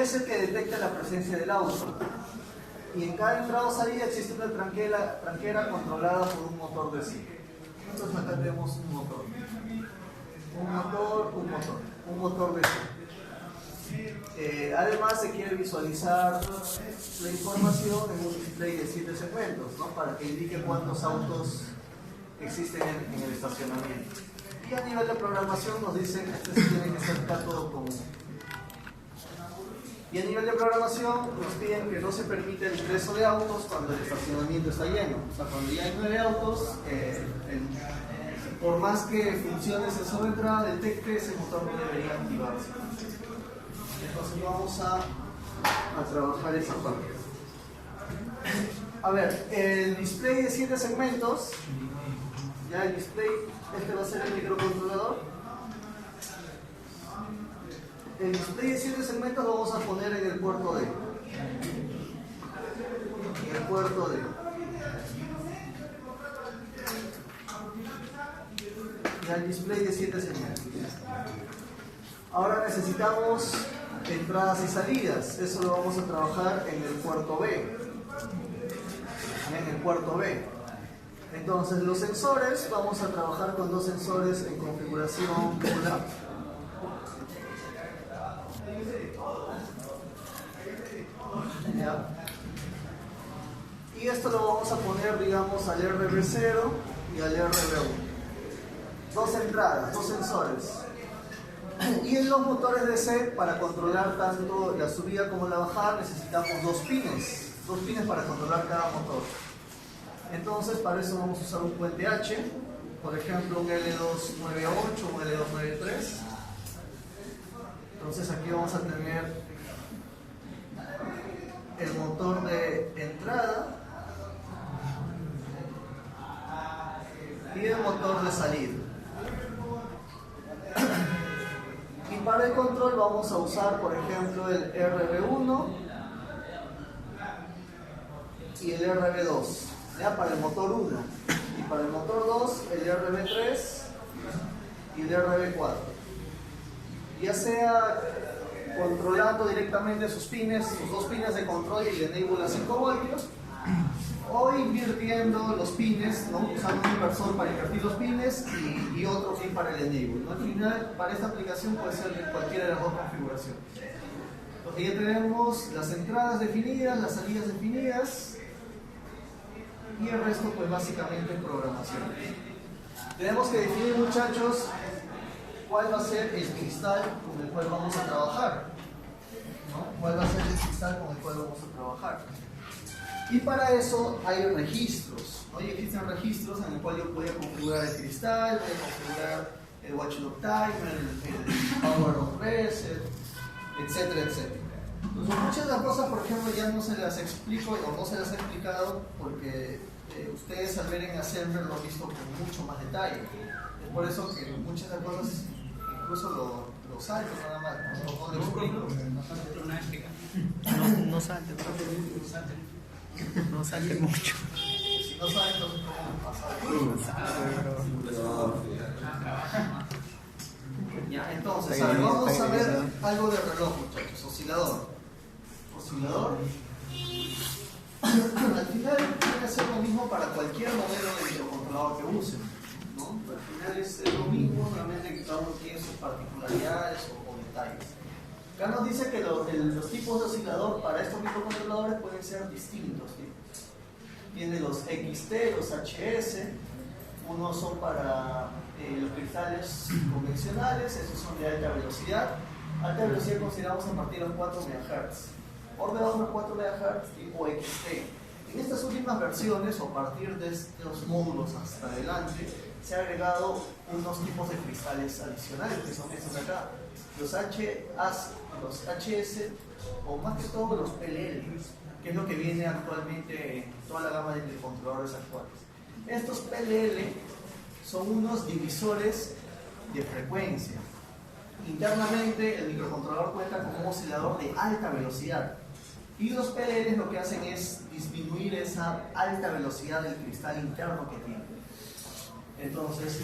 es el que detecta la presencia del auto. Y en cada entrada o salida existe una tranquera controlada por un motor de sí. Entonces acá tenemos un motor de sí. Además se quiere visualizar la información en un display de 7 segmentos, ¿no? Para que indique cuántos autos existen en el estacionamiento. Y a nivel de programación nos dicen que tiene que ser todo común. Y a nivel de programación nos piden que no se permite el ingreso de autos cuando el estacionamiento está lleno. O sea, cuando ya hay 9 autos, por más que funcione el sensor de entrada, detecte, ese motor no debería activarse. Entonces vamos a trabajar esa parte. A ver, el display de 7 segmentos, ya el display, este va a ser el microcontrolador. El display de 7 segmentos lo vamos a poner en el puerto D. En el puerto D. Ya el display de 7 segmentos. Ahora necesitamos entradas y salidas. Eso lo vamos a trabajar en el puerto B. En el puerto B. Entonces los sensores, vamos a trabajar con 2 sensores en configuración pull-up. ¿Ya? Y esto lo vamos a poner, digamos, al RB0 y al RB1. 2 entradas, 2 sensores. Y en los motores DC, para controlar tanto la subida como la bajada, necesitamos 2 pines. 2 pines para controlar cada motor. Entonces, para eso vamos a usar un puente H. Por ejemplo, un L298, un L293. Entonces, aquí vamos a tener el motor de entrada y el motor de salida. Y para el control vamos a usar, por ejemplo, el RB1 y el RB2, ¿ya? Para el motor 1. Y para el motor 2, el RB3 y el RB4. Ya sea controlando directamente sus pines, sus 2 pines de control y de enable a 5 voltios, o invirtiendo los pines, ¿no? Usando un inversor para invertir los pines y otro pin para el enable, ¿no? Al final, para esta aplicación puede ser de cualquiera de las 2 configuraciones. Entonces ya tenemos las entradas definidas, las salidas definidas y el resto pues básicamente en programación. Tenemos que definir, muchachos, cuál va a ser el cristal con el cual vamos a trabajar, ¿no? ¿Cuál va a ser el cristal con el cual vamos a trabajar? Y para eso hay registros, ¿no? Y existen registros en el cual yo voy a configurar el cristal, voy a configurar el watchdog timer, el power on reset, etcétera, etcétera. Entonces, muchas de las cosas, por ejemplo, ya no se las explico o no se las he explicado porque ustedes al ver en Assembler lo han visto con mucho más detalle. Es por eso que muchas de las cosas incluso lo salto nada más, no lo explico. No salte, no salte mucho. Si no saben, entonces ¿cómo pasa? Ya, entonces, vamos a ver algo de reloj, muchachos. Oscilador. Al final tiene que ser lo mismo para cualquier modelo de microcontrolador que usen, ¿no? Al final es lo mismo, realmente que cada uno tiene sus particularidades o detalles. Acá nos dice que los tipos de oscilador para estos microcontroladores pueden ser distintos tipos. Tiene los XT, los HS, unos son para los cristales convencionales, esos son de alta velocidad. Alta velocidad consideramos a partir de los 4 MHz. Por debajo de los 4 MHz tipo XT. En estas últimas versiones, o a partir de estos módulos hasta adelante, se han agregado unos tipos de cristales adicionales, que son estos de acá. Los HS, o más que todo los PLL, que es lo que viene actualmente en toda la gama de microcontroladores actuales. Estos PLL son unos divisores de frecuencia. Internamente el microcontrolador cuenta con un oscilador de alta velocidad y los PLL lo que hacen es disminuir esa alta velocidad del cristal interno que tiene. Entonces,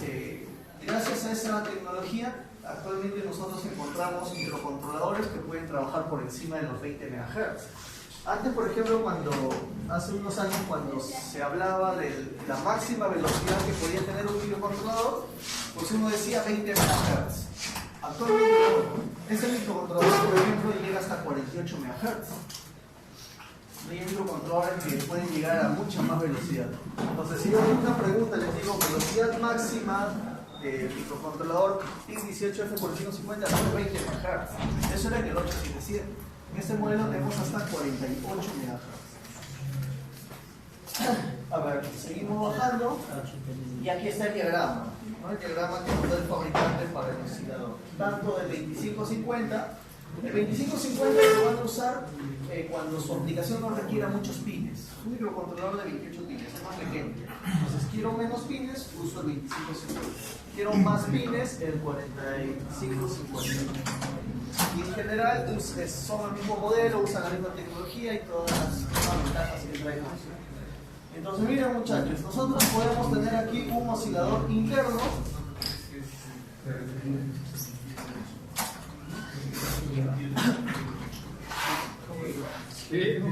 gracias a esa tecnología actualmente nosotros encontramos microcontroladores que pueden trabajar por encima de los 20 MHz. Antes, por ejemplo, hace unos años, cuando se hablaba de la máxima velocidad que podía tener un microcontrolador, pues uno decía 20 MHz. Actualmente, ese microcontrolador, por ejemplo, llega hasta 48 MHz. Hay microcontroladores que pueden llegar a mucha más velocidad. Entonces, si yo hago una pregunta, les digo, velocidad máxima del microcontrolador PIC18F4550 son 20 MHz. Eso era en el 877. En este modelo tenemos hasta 48 MHz. A ver, seguimos bajando. Y aquí está el diagrama, ¿no? El diagrama que nos da el fabricante para el oscilador. Tanto del 2550. El 2550 se van a usar cuando su aplicación no requiera muchos pines. Un microcontrolador de 28 pines es más pequeño. Entonces, quiero menos pines, uso el 2550. Quiero más pines, el 4550. Y en general son el mismo modelo, usan la misma tecnología y todas las ventajas que trae. Entonces, miren muchachos, nosotros podemos tener aquí un oscilador interno. Miren,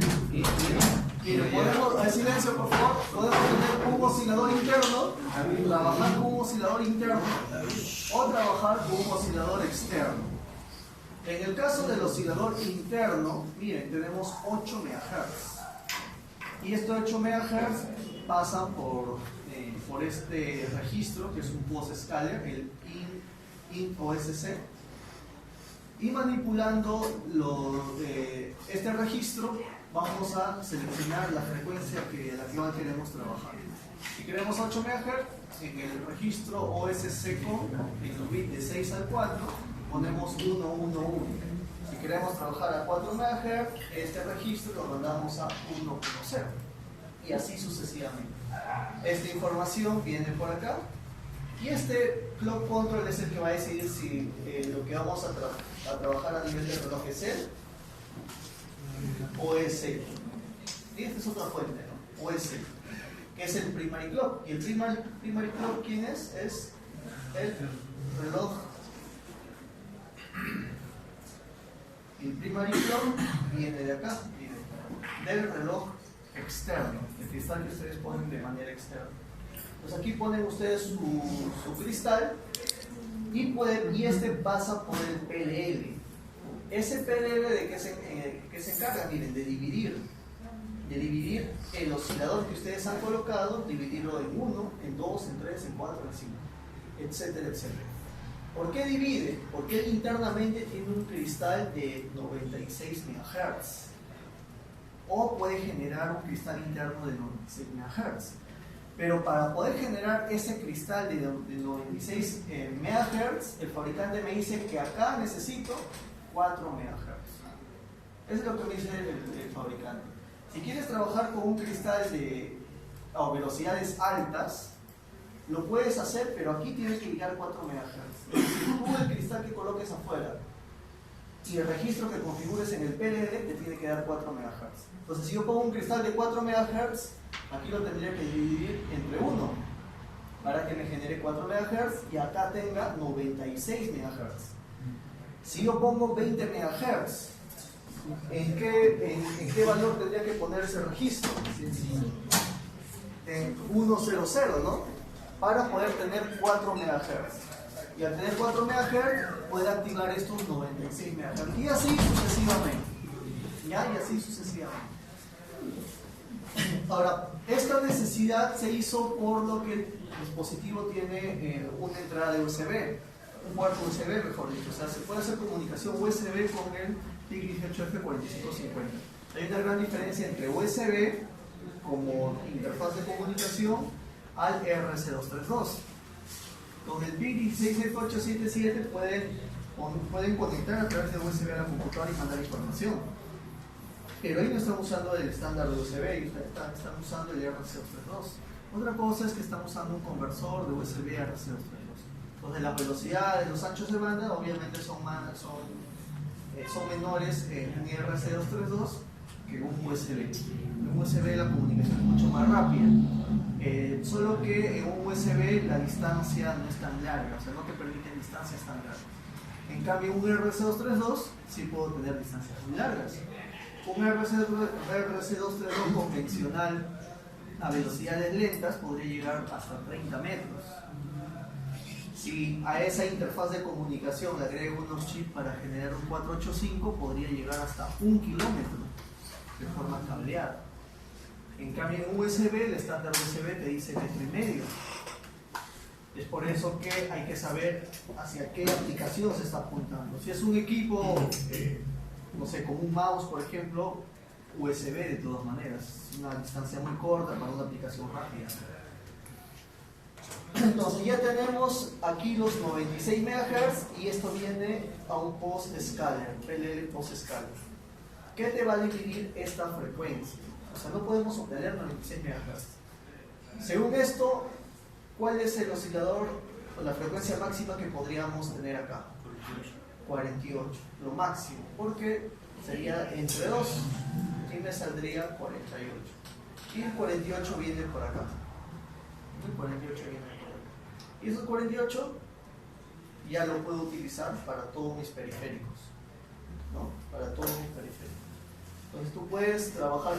podemos, silencio por favor, podemos tener un oscilador interno, trabajar con un oscilador interno o trabajar con un oscilador externo. En el caso del oscilador interno, miren, tenemos 8 MHz. Y estos 8 MHz pasan por este registro, que es un pulse scaler, el IN OSC. Y manipulando este registro, vamos a seleccionar la frecuencia a la que queremos trabajar. Si queremos 8 MHz, en el registro OSC en los bits de 6 al 4, ponemos 1, 1, 1. Si queremos trabajar a 4 MHz, este registro lo mandamos a 1, 1, 0. Y así sucesivamente. Esta información viene por acá. Y este clock control es el que va a decidir si lo que vamos a trabajar a nivel de reloj es el o es el. Y esta es otra fuente, ¿no? O es el, que es el primary clock. ¿Y el primary clock quién es? Es el reloj. El primary clock viene de acá, del reloj externo, el cristal que ustedes ponen de manera externa. Pues aquí ponen ustedes su cristal y este pasa por el PLL. Ese PLL de que se encarga, miren, de dividir el oscilador que ustedes han colocado, dividirlo en 1, en 2, en 3, en 4, en 5, etcétera, etcétera. ¿Por qué divide? Porque él internamente tiene un cristal de 96 MHz. O puede generar un cristal interno de 96 MHz. Pero para poder generar ese cristal de 96 MHz, el fabricante me dice que acá necesito 4 MHz. Eso es lo que me dice el fabricante. Si quieres trabajar con un cristal a velocidades altas, lo puedes hacer, pero aquí tienes que llegar a 4 MHz. Si tú el cristal que coloques afuera y el registro que configures en el PLL te tiene que dar 4 MHz. Entonces, si yo pongo un cristal de 4 MHz, aquí lo tendría que dividir entre 1 para que me genere 4 MHz y acá tenga 96 MHz. Si yo pongo 20 MHz, ¿en qué valor tendría que poner ese registro? En 100, ¿no? Para poder tener 4 MHz. Y al tener 4 MHz, poder activar estos 96 MHz. Y así sucesivamente. ¿Ya? Y así sucesivamente. Ahora, esta necesidad se hizo por lo que el dispositivo tiene una entrada de USB. Un puerto USB, mejor dicho. O sea, se puede hacer comunicación USB con el PIC18F4550. Hay una gran diferencia entre USB como interfaz de comunicación al RC232. Con el PIC16877 pueden conectar a través de USB a la computadora y mandar información. Pero ahí no están usando el estándar de USB, están usando el RC232. Otra cosa es que están usando un conversor de USB a RC232. Entonces las velocidades, los anchos de banda obviamente son menores en un RC232 que un USB. En un USB la comunicación es mucho más rápida. Solo que en un USB la distancia no es tan larga, o sea, no te permiten distancias tan largas. En cambio, un RC232 sí puedo tener distancias muy largas. Un RC232 convencional a velocidades lentas podría llegar hasta 30 metros. Si a esa interfaz de comunicación le agrego unos chips para generar un 485, podría llegar hasta 1 kilómetro de forma cableada. En cambio, en USB, el estándar USB te dice 1,5 metros. Es por eso que hay que saber hacia qué aplicación se está apuntando. Si es un equipo, no sé, como un mouse, por ejemplo, USB de todas maneras. Es una distancia muy corta para una aplicación rápida. Entonces ya tenemos aquí los 96 MHz y esto viene a un post-scaler, PLL post-scaler. ¿Qué te va a dividir esta frecuencia? O sea, no podemos obtener 96 MHz. Según esto, ¿cuál es el oscilador o la frecuencia máxima que podríamos tener acá? 48, lo máximo, porque sería entre 2 y me saldría 48. Y el 48 viene por acá. El 48 viene por acá. Y esos 48 ya lo puedo utilizar para todos mis periféricos, ¿no? Para todos mis periféricos. Entonces tú puedes trabajar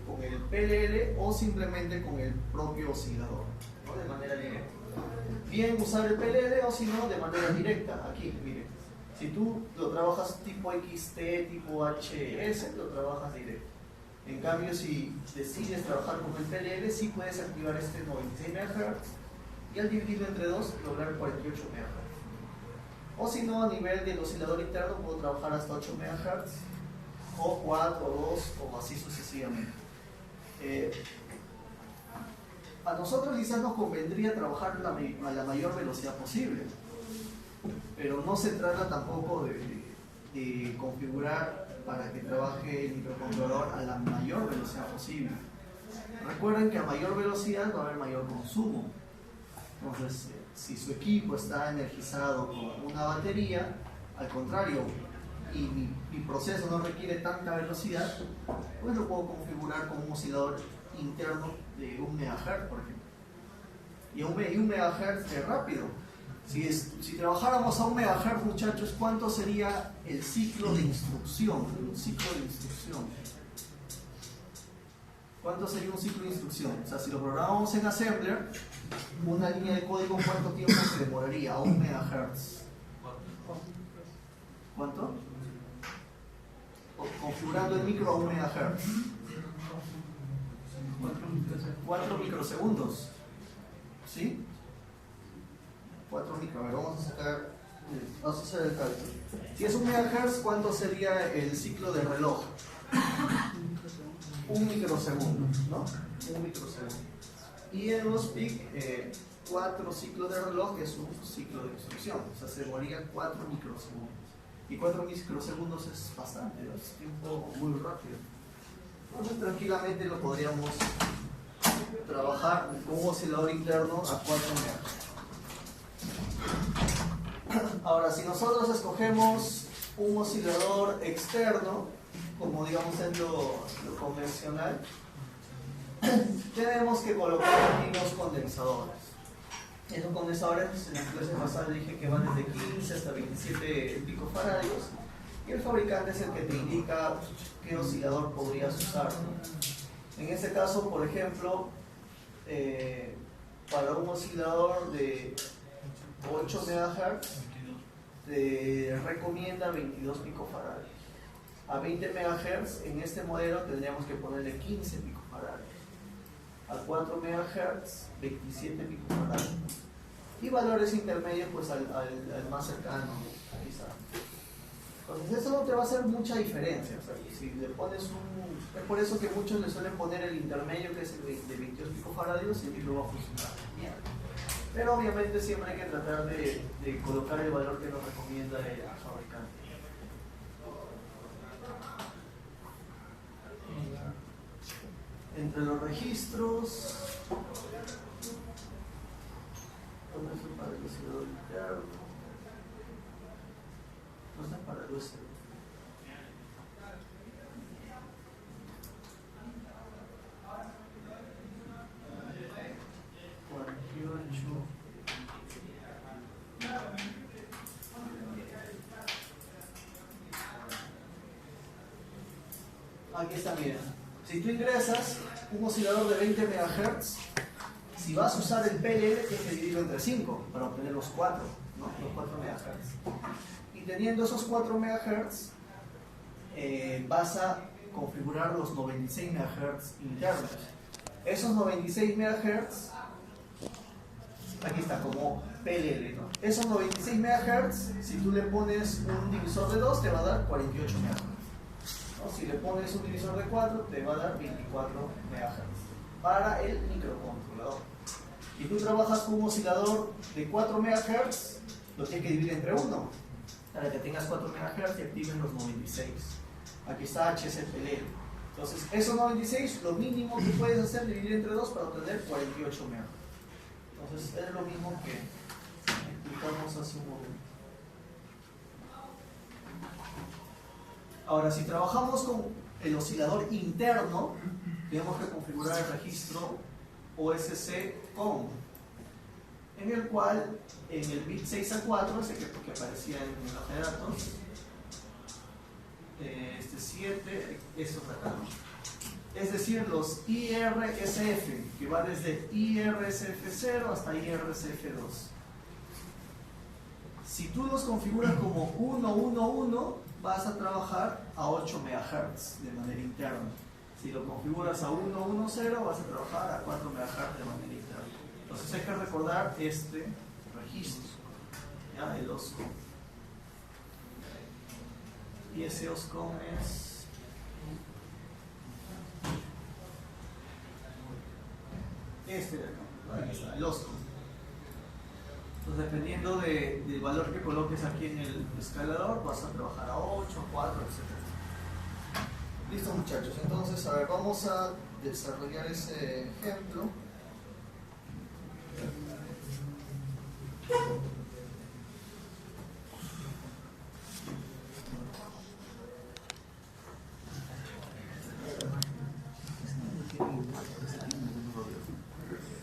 con el PLL o simplemente con el propio oscilador, ¿no? De manera directa. Bien usar el PLL o si no, de manera directa. Aquí, miren. Si tú lo trabajas tipo XT, tipo HS, lo trabajas directo. En cambio, si decides trabajar con el PLL, sí puedes activar este 96 MHz y al dividirlo entre 2, lograr 48 MHz. O si no, a nivel del oscilador interno, puedo trabajar hasta 8 MHz, o 4, o 2, o así sucesivamente. A nosotros quizás nos convendría trabajar a la mayor velocidad posible, pero no se trata tampoco de configurar para que trabaje el microcontrolador a la mayor velocidad posible. Recuerden que a mayor velocidad va a haber mayor consumo. Entonces, si su equipo está energizado con una batería, al contrario, y mi proceso no requiere tanta velocidad, pues lo puedo configurar con un oscilador interno de 1 MHz, por ejemplo. Y 1 MHz es rápido. Si trabajáramos a 1 MHz, muchachos, ¿cuánto sería el ciclo de instrucción? Un ciclo de instrucción. ¿Cuánto sería un ciclo de instrucción? O sea, si lo programamos en Assembler, una línea de código, ¿cuánto tiempo se demoraría? A 1 MHz. ¿Cuánto? Configurando el micro a 1 MHz. 4 microsegundos. ¿Sí? 4 microsegundos. Vamos a hacer el cálculo. Si es 1 MHz, ¿cuánto sería el ciclo de reloj? 1 microsegundo, ¿no? 1 microsegundo. Y en los PIC, 4 ciclos de reloj es un ciclo de instrucción. O sea, se demoraría 4 microsegundos. Y 4 microsegundos es bastante, es tiempo muy rápido. Entonces tranquilamente lo podríamos trabajar con un oscilador interno a 4 MHz. Ahora, si nosotros escogemos un oscilador externo, como digamos en lo convencional, tenemos que colocar aquí los condensadores. Esos condensadores, en las clases pasadas dije que van desde 15 hasta 27 picofaradios, y el fabricante es el que te indica qué oscilador podrías usar, ¿no? En este caso, por ejemplo, para un oscilador de 8 MHz te recomienda 22 picofaradios. A 20 MHz en este modelo tendríamos que ponerle 15 picofaradios. A 4 MHz 27 picofaradios. Y valores intermedios pues al más cercano, quizá. Entonces eso no te va a hacer mucha diferencia. O sea, si le pones es por eso que muchos le suelen poner el intermedio, que es el de 22 picofaradios, y el micro va a funcionar bien. Pero obviamente siempre hay que tratar de colocar el valor que nos recomienda el fabricante. Entre los registros, ¿dónde es para el oscilador interno? No está para el USB. Aquí está, miren. Si tú ingresas un oscilador de 20 MHz, si vas a usar el PLL, tienes que dividirlo entre 5 para obtener los 4, ¿no? Los 4 MHz. Y teniendo esos 4 MHz, vas a configurar los 96 MHz internos. Esos 96 MHz, aquí está, como PLL, ¿no? Esos 96 MHz, si tú le pones un divisor de 2, te va a dar 48 MHz. ¿No? Si le pones un divisor de 4, te va a dar 24 MHz para el microcontrolador. Y tú trabajas con un oscilador de 4 MHz, lo tienes que dividir entre 1 para que tengas 4 MHz y activen los 96. Aquí está HSPL. Entonces, esos 96, lo mínimo que puedes hacer es dividir entre 2 para obtener 48 MHz. Entonces, es lo mismo que explicamos hace un momento. Ahora, si trabajamos con el oscilador interno, tenemos que configurar el registro OSC COM, en el cual en el bit 6 a 4, ese que aparecía en la base de datos, este 7, eso acá, es decir, los IRSF, que va desde IRSF0 hasta IRSF2. Si tú los configuras como 111, vas a trabajar a 8 MHz de manera interna. Si lo configuras a 110, vas a trabajar a 4 MHz de manera interna. Entonces hay que recordar este registro, ¿ya? El OSCOM. Y ese OSCOM es este de acá, aquí está, el OSCOM. Entonces, dependiendo del valor que coloques aquí en el escalador, vas a trabajar a 8, 4, etc. Listo, muchachos. Entonces, a ver, vamos a desarrollar ese ejemplo.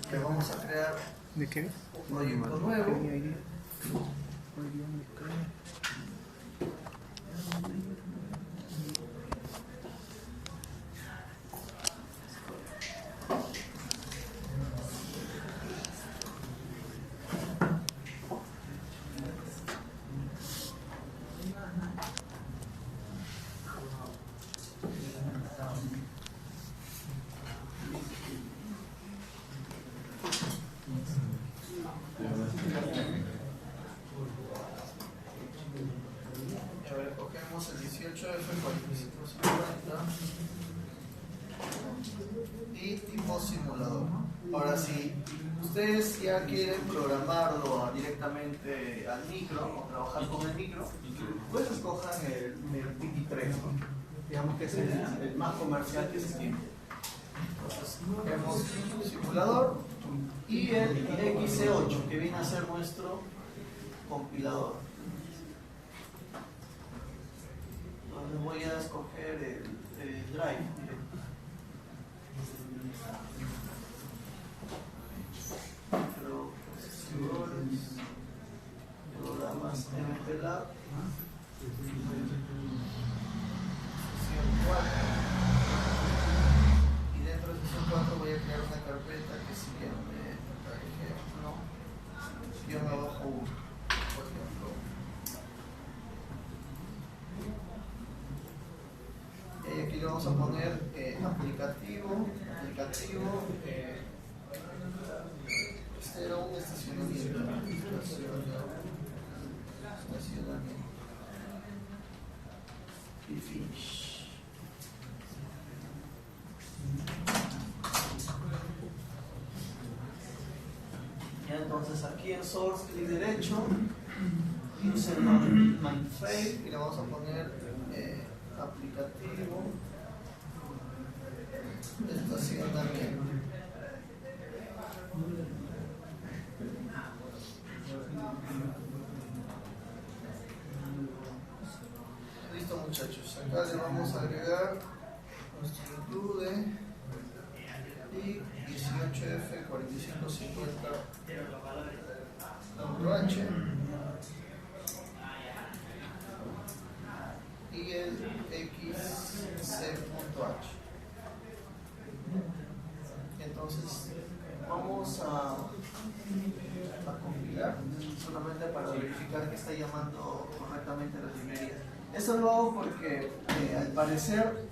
Que vamos a crear ¿De qué? un proyecto nuevo. Cogemos el 18F4550 y tipo simulador. Ahora, si ustedes ya quieren programarlo directamente al micro o trabajar con el micro, pues escojan el PT3, ¿no? Digamos que es el más comercial que se tiene. Entonces, cogemos el simulador y el XC8, que viene a ser nuestro compilador. Entonces voy a escoger el drive. Programas MPLAB. Y dentro de sesión 4 voy a crear una carpeta que se llame, por ejemplo, guión abajo 1, por ejemplo. Y aquí le vamos a poner aplicativo, este era un estacionamiento, y finish. Ya, entonces aquí en source, clic derecho, user mainframe, y le vamos a poner aplicativo, estacionamiento. Listo, muchachos, acá le vamos a agregar nuestro include y 18F4550 H y el xc.h. Entonces vamos a compilar solamente para verificar que está llamando correctamente las librerías. Esto lo hago porque al parecer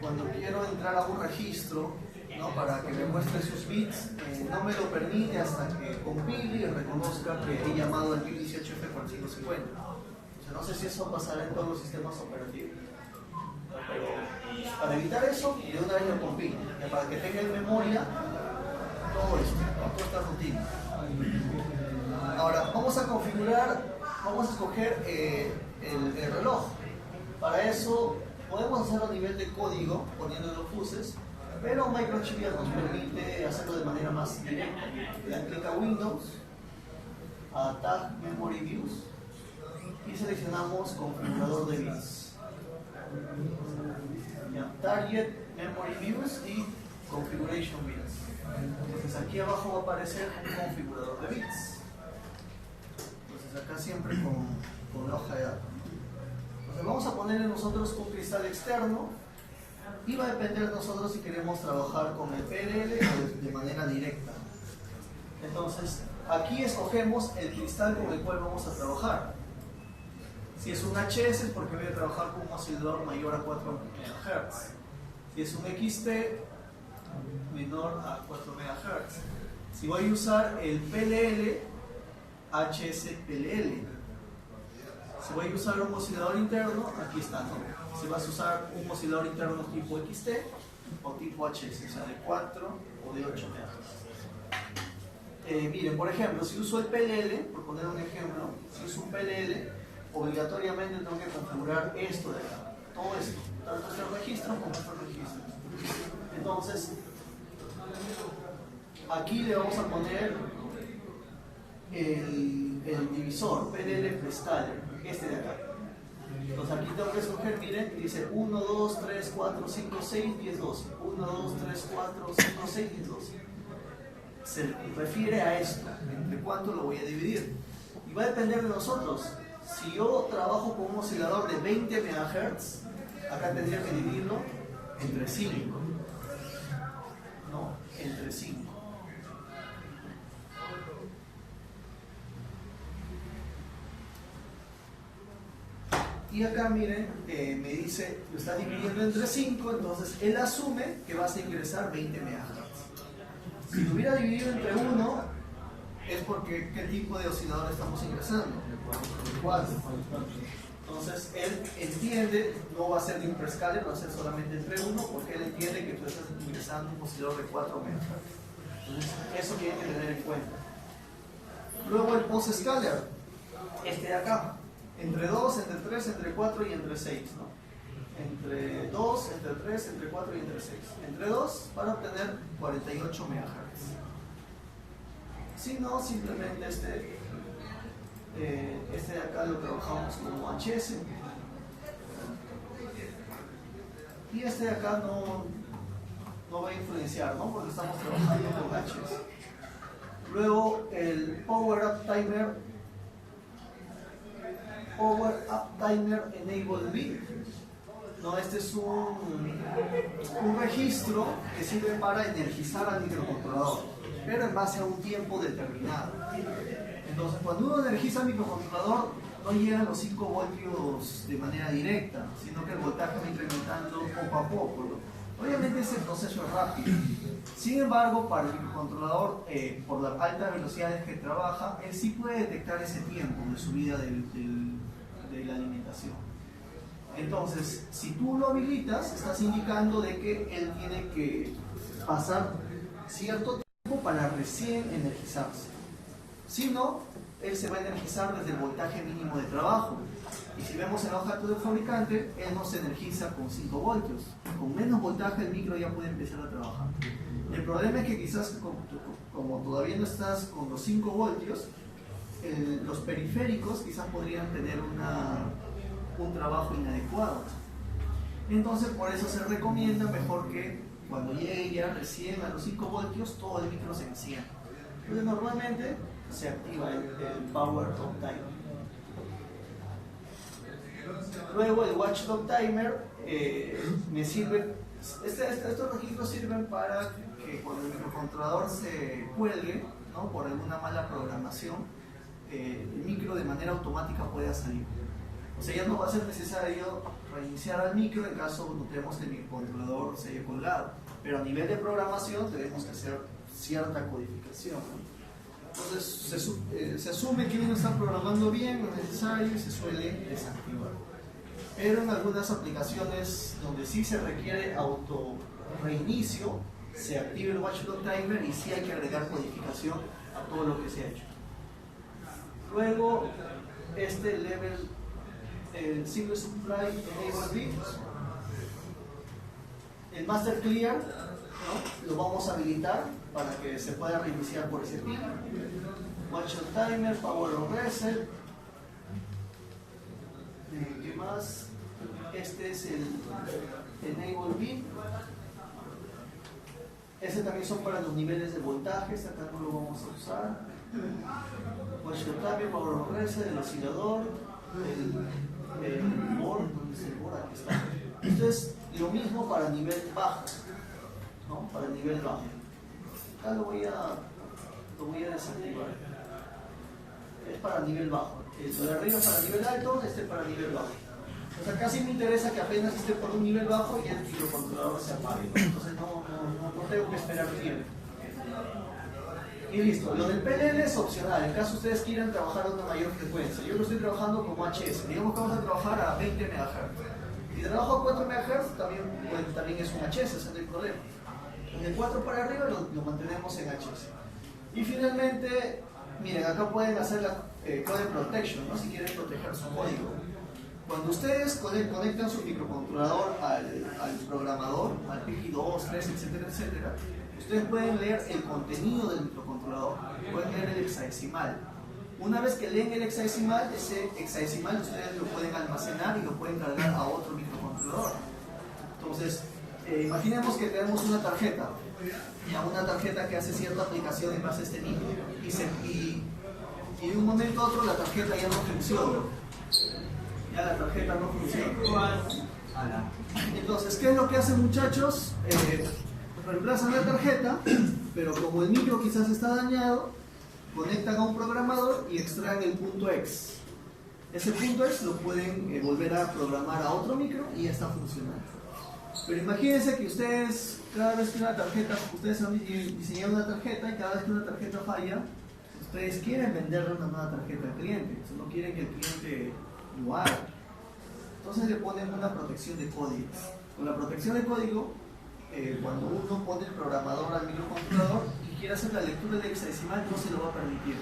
cuando quiero entrar a un registro, ¿no?, para que me muestre sus bits, no me lo permite hasta que compile y reconozca que he llamado al bit 18F4550. O sea, no sé si eso pasará en todos los sistemas operativos. Pero para evitar eso, de una vez lo compilo, para que tenga en memoria todo esto, toda esta rutina. Ahora, vamos a configurar, vamos a escoger el reloj. Para eso podemos hacerlo a nivel de código, poniendo los fuses, pero Microchip ya nos permite hacerlo de manera más directa. Le dan clic a Windows, a Tag Memory Views y seleccionamos configurador de bits. Target, Memory Views y Configuration Bits. Entonces aquí abajo va a aparecer un configurador de bits. Entonces acá siempre con la hoja de datos. Entonces vamos a ponerle nosotros un cristal externo y va a depender de nosotros si queremos trabajar con el PLL o de manera directa. Entonces aquí escogemos el cristal con el cual vamos a trabajar. Si es un HS es porque voy a trabajar con un oscilador mayor a 4 MHz. Si es un XT, menor a 4 MHz. Si voy a usar el PLL, HS-PLL. Si voy a usar un oscilador interno, aquí está, ¿no? Si vas a usar un oscilador interno tipo XT o tipo HS, o sea, de 4 o de 8 MHz. Miren, por ejemplo, si uso el PLL, por poner un ejemplo, si uso un PLL, obligatoriamente tengo que configurar esto de acá, todo esto, tanto este registro como este registro. Entonces, aquí le vamos a poner el divisor, PLL Preescaler, este de acá. Entonces aquí tengo que escoger, miren, dice 1, 2, 3, 4, 5, 6, 10, 12. 1, 2, 3, 4, 5, 6, 10, 12. Se refiere a esto, entre cuánto lo voy a dividir. Y va a depender de nosotros. Si yo trabajo con un oscilador de 20 MHz, acá tendría que dividirlo entre 5. No, entre 5. Y acá miren, me dice, lo está dividiendo entre 5, entonces él asume que vas a ingresar 20 MHz. Si lo hubiera dividido entre 1, es porque qué tipo de oscilador estamos ingresando. 4. Entonces él entiende, no va a ser de un preescaler, va a ser solamente entre 1, porque él entiende que tú estás ingresando un oscilador de 4 MHz. Entonces eso tiene que tener en cuenta. Luego el post-scaler, este de acá, entre 2, entre 3, entre 4 y entre 6, ¿no? Entre 2, entre 3, entre 4 y entre 6. Entre 2 para obtener 48 MHz. Si no, simplemente este de acá lo trabajamos como HS y este de acá no va a influenciar, ¿no? Porque estamos trabajando con HS. Luego el Power Up Timer Enable Bit, ¿no? Este es un registro que sirve para energizar al microcontrolador, pero en base a un tiempo determinado. Entonces, cuando uno energiza el microcontrolador, no llegan los 5 voltios de manera directa, sino que el voltaje va incrementando poco a poco, ¿no? Obviamente ese proceso es rápido. Sin embargo, para el microcontrolador, por las altas velocidades que trabaja, él sí puede detectar ese tiempo de subida de la alimentación. Entonces, si tú lo habilitas, estás indicando de que él tiene que pasar cierto tiempo para recién energizarse. Si no, él se va a energizar desde el voltaje mínimo de trabajo. Y si vemos en la hoja del fabricante, él no se energiza con 5 voltios. Con menos voltaje el micro ya puede empezar a trabajar. El problema es que quizás como todavía no estás con los 5 voltios, los periféricos quizás podrían tener un trabajo inadecuado. Entonces por eso se recomienda mejor que cuando llegue ya recién a los 5 voltios todo el micro se encienda. Entonces normalmente se activa el Power Up Timer. Luego el Watchdog Timer me sirve, estos registros sirven para que cuando el microcontrolador se cuelgue, ¿no?, por alguna mala programación, el micro de manera automática pueda salir. O sea, ya no va a ser necesario reiniciar al micro en caso notemos que el microcontrolador se haya colgado. Pero a nivel de programación debemos hacer cierta codificación, ¿no? Entonces se asume que uno está programando bien lo necesario y se suele desactivar. Pero en algunas aplicaciones donde sí se requiere auto reinicio, se activa el Watchdog Timer y sí hay que agregar codificación a todo lo que se ha hecho. Luego, este level, el Single Supply Enable Bit, el Master Clear, ¿no?, lo vamos a habilitar para que se pueda reiniciar por ese pin. Watchdog Timer, Power on Reset. ¿Qué más? Este es el Enable Bit. Este también son para los niveles de voltajes, acá no lo vamos a usar. Watchdog Timer, Power on Reset, el oscilador, el board, ¿dónde es el board? Aquí está. Esto es lo mismo para nivel bajo, ¿no? Para el nivel bajo. Acá lo voy a desactivar. Es para nivel bajo. El de arriba es para nivel alto, este es para nivel bajo. O sea, casi me interesa que apenas esté por un nivel bajo y el microcontrolador se apague, ¿no? Entonces no tengo que esperar tiempo. Y listo. Lo del PLL es opcional, en caso ustedes quieran trabajar a una mayor frecuencia. Yo lo estoy trabajando como HS. Digamos que vamos a trabajar a 20 MHz. Si trabajo a 4 MHz, también es un HS, ese no hay problema. En el 4 para arriba lo mantenemos en HS. Y finalmente, miren, acá pueden hacer la code protection, ¿no?, si quieren proteger su código. Cuando ustedes conectan su microcontrolador al programador, al PIC 2, 3, etcétera, etcétera, ustedes pueden leer el contenido del microcontrolador, pueden leer el hexadecimal. Una vez que leen el hexadecimal, ese hexadecimal ustedes lo pueden almacenar y lo pueden cargar a otro microcontrolador. Entonces, imaginemos que tenemos una tarjeta, una tarjeta que hace cierta aplicación en base a este micro, y de un momento a otro la tarjeta ya no funciona. Ya la tarjeta no funciona. Entonces, ¿qué es lo que hacen, muchachos? Reemplazan la tarjeta, pero como el micro quizás está dañado, conectan a un programador y extraen el punto X. Ese punto X lo pueden volver a programar a otro micro y ya está funcionando. Pero imagínense que ustedes, cada vez que una tarjeta, ustedes han diseñado una tarjeta y cada vez que una tarjeta falla, ustedes quieren venderle una nueva tarjeta al cliente, o sea, no quieren que el cliente lo haga. Entonces le ponen una protección de código. Con la protección de código, cuando uno pone el programador al microcontrolador y quiere hacer la lectura del hexadecimal, no se lo va a permitir.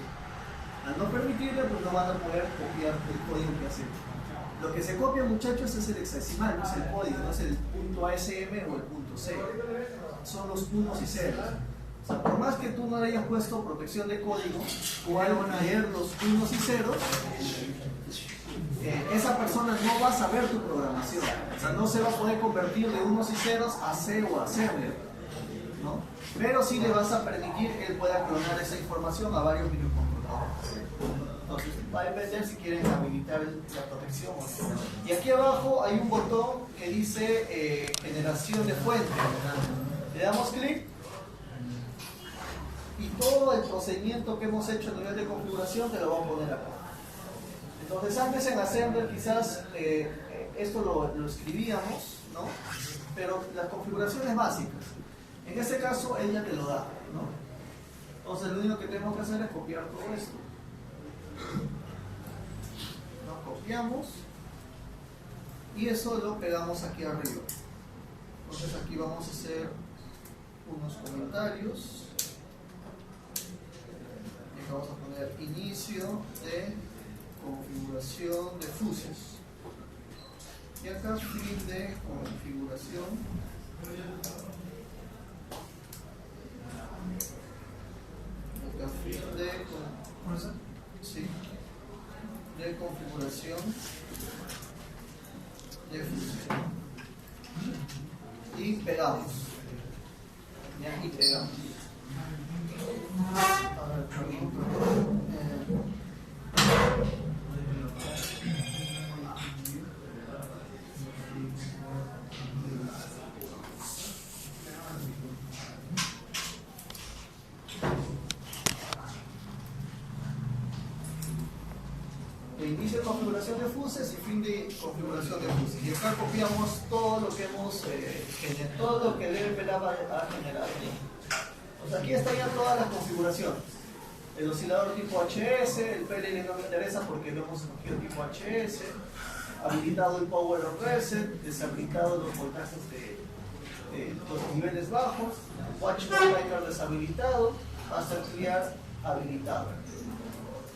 Al no permitirle, pues no van a poder copiar el código que hace. Lo que se copia, muchachos, es el hexadecimal, no es el código, no es el punto ASM o el punto C. Son los unos y ceros. O sea, por más que tú no le hayas puesto protección de código, o al leer los unos y ceros, esa persona no va a saber tu programación. O sea, no se va a poder convertir de unos y ceros a C o a server, ¿no? Pero sí le vas a permitir que él pueda clonar esa información a varios microcontroladores. Entonces, va a depender si quieren habilitar la protección o no. Y aquí abajo hay un botón que dice generación de fuente. Le damos clic y todo el procedimiento que hemos hecho a nivel de configuración te lo vamos a poner acá. Entonces, antes en Assembler quizás esto lo escribíamos, ¿no? Pero las configuraciones básicas. En este caso, él ya te lo da, ¿no? Entonces, lo único que tenemos que hacer es copiar todo esto. Lo copiamos y eso lo pegamos aquí arriba. Entonces, aquí vamos a hacer unos comentarios. Y vamos a poner inicio de configuración de fusios. Y acá fin de configuración de configuración de fusión. Y pegamos. ¿Ya? Y pegamos. A ver, perdón. configuración de fuses y fin de configuración de fuses. Y acá copiamos todo lo que hemos generado, todo lo que el LPLAB ha generado. O sea, aquí están ya todas las configuraciones. El oscilador tipo HS, el PLL no me interesa porque lo hemos escogido tipo HS, habilitado el power on reset, deshabilitado los voltajes de los niveles bajos, watch monitor deshabilitado, master clear habilitado.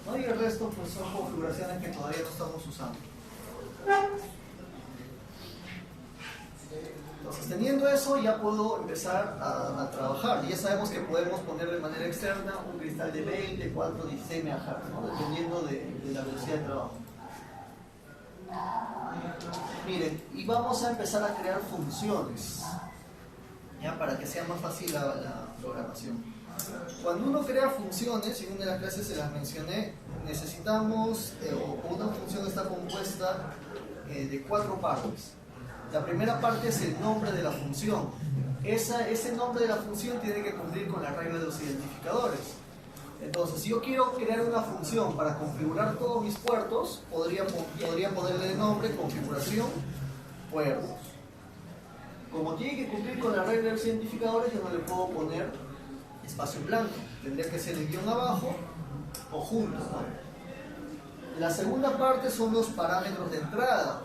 ¿No? Y el resto pues son configuraciones que todavía no estamos usando. Entonces, teniendo eso, ya puedo empezar a trabajar. Y ya sabemos que podemos poner de manera externa un cristal de 20, 4, 16 MHz, ¿no? Dependiendo de la velocidad de trabajo. Miren, y vamos a empezar a crear funciones, ya para que sea más fácil la programación. Cuando uno crea funciones, en una de las clases se las mencioné, necesitamos, o una función está compuesta de 4 partes. La primera parte es el nombre de la función. Ese nombre de la función tiene que cumplir con la regla de los identificadores. Entonces, si yo quiero crear una función para configurar todos mis puertos, podría ponerle de nombre configuración puertos. Como tiene que cumplir con la regla de los identificadores, yo no le puedo poner espacio en blanco. Tendría que ser el guión abajo o juntos, ¿no? La segunda parte son los parámetros de entrada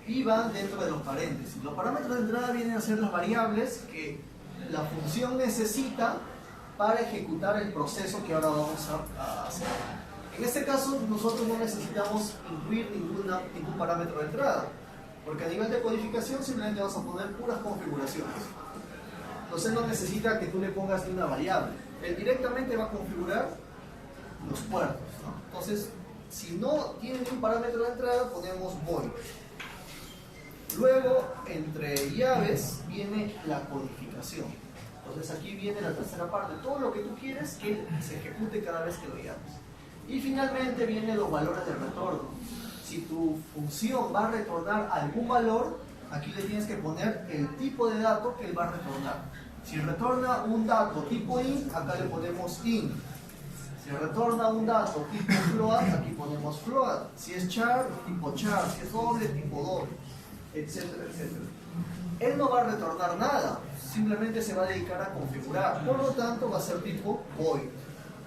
y van dentro de los paréntesis. Los parámetros de entrada vienen a ser las variables que la función necesita para ejecutar el proceso que ahora vamos a hacer. En este caso, nosotros no necesitamos incluir ningún parámetro de entrada, porque a nivel de codificación simplemente vamos a poner puras configuraciones. Entonces no necesita que tú le pongas ni una variable. Él directamente va a configurar los puertos, ¿no? Entonces, si no tiene ningún parámetro de entrada, ponemos void. Luego, entre llaves, viene la codificación. Entonces aquí viene la tercera parte, todo lo que tú quieres que se ejecute cada vez que lo llames. Y finalmente vienen los valores de retorno. Si tu función va a retornar algún valor, aquí le tienes que poner el tipo de dato que él va a retornar. Si retorna un dato tipo int, acá le ponemos int. Si retorna un dato tipo float, aquí ponemos float. Si es char, tipo char. Si es doble, tipo doble, etcétera, etcétera. Él no va a retornar nada, simplemente se va a dedicar a configurar. Por lo tanto, va a ser tipo void.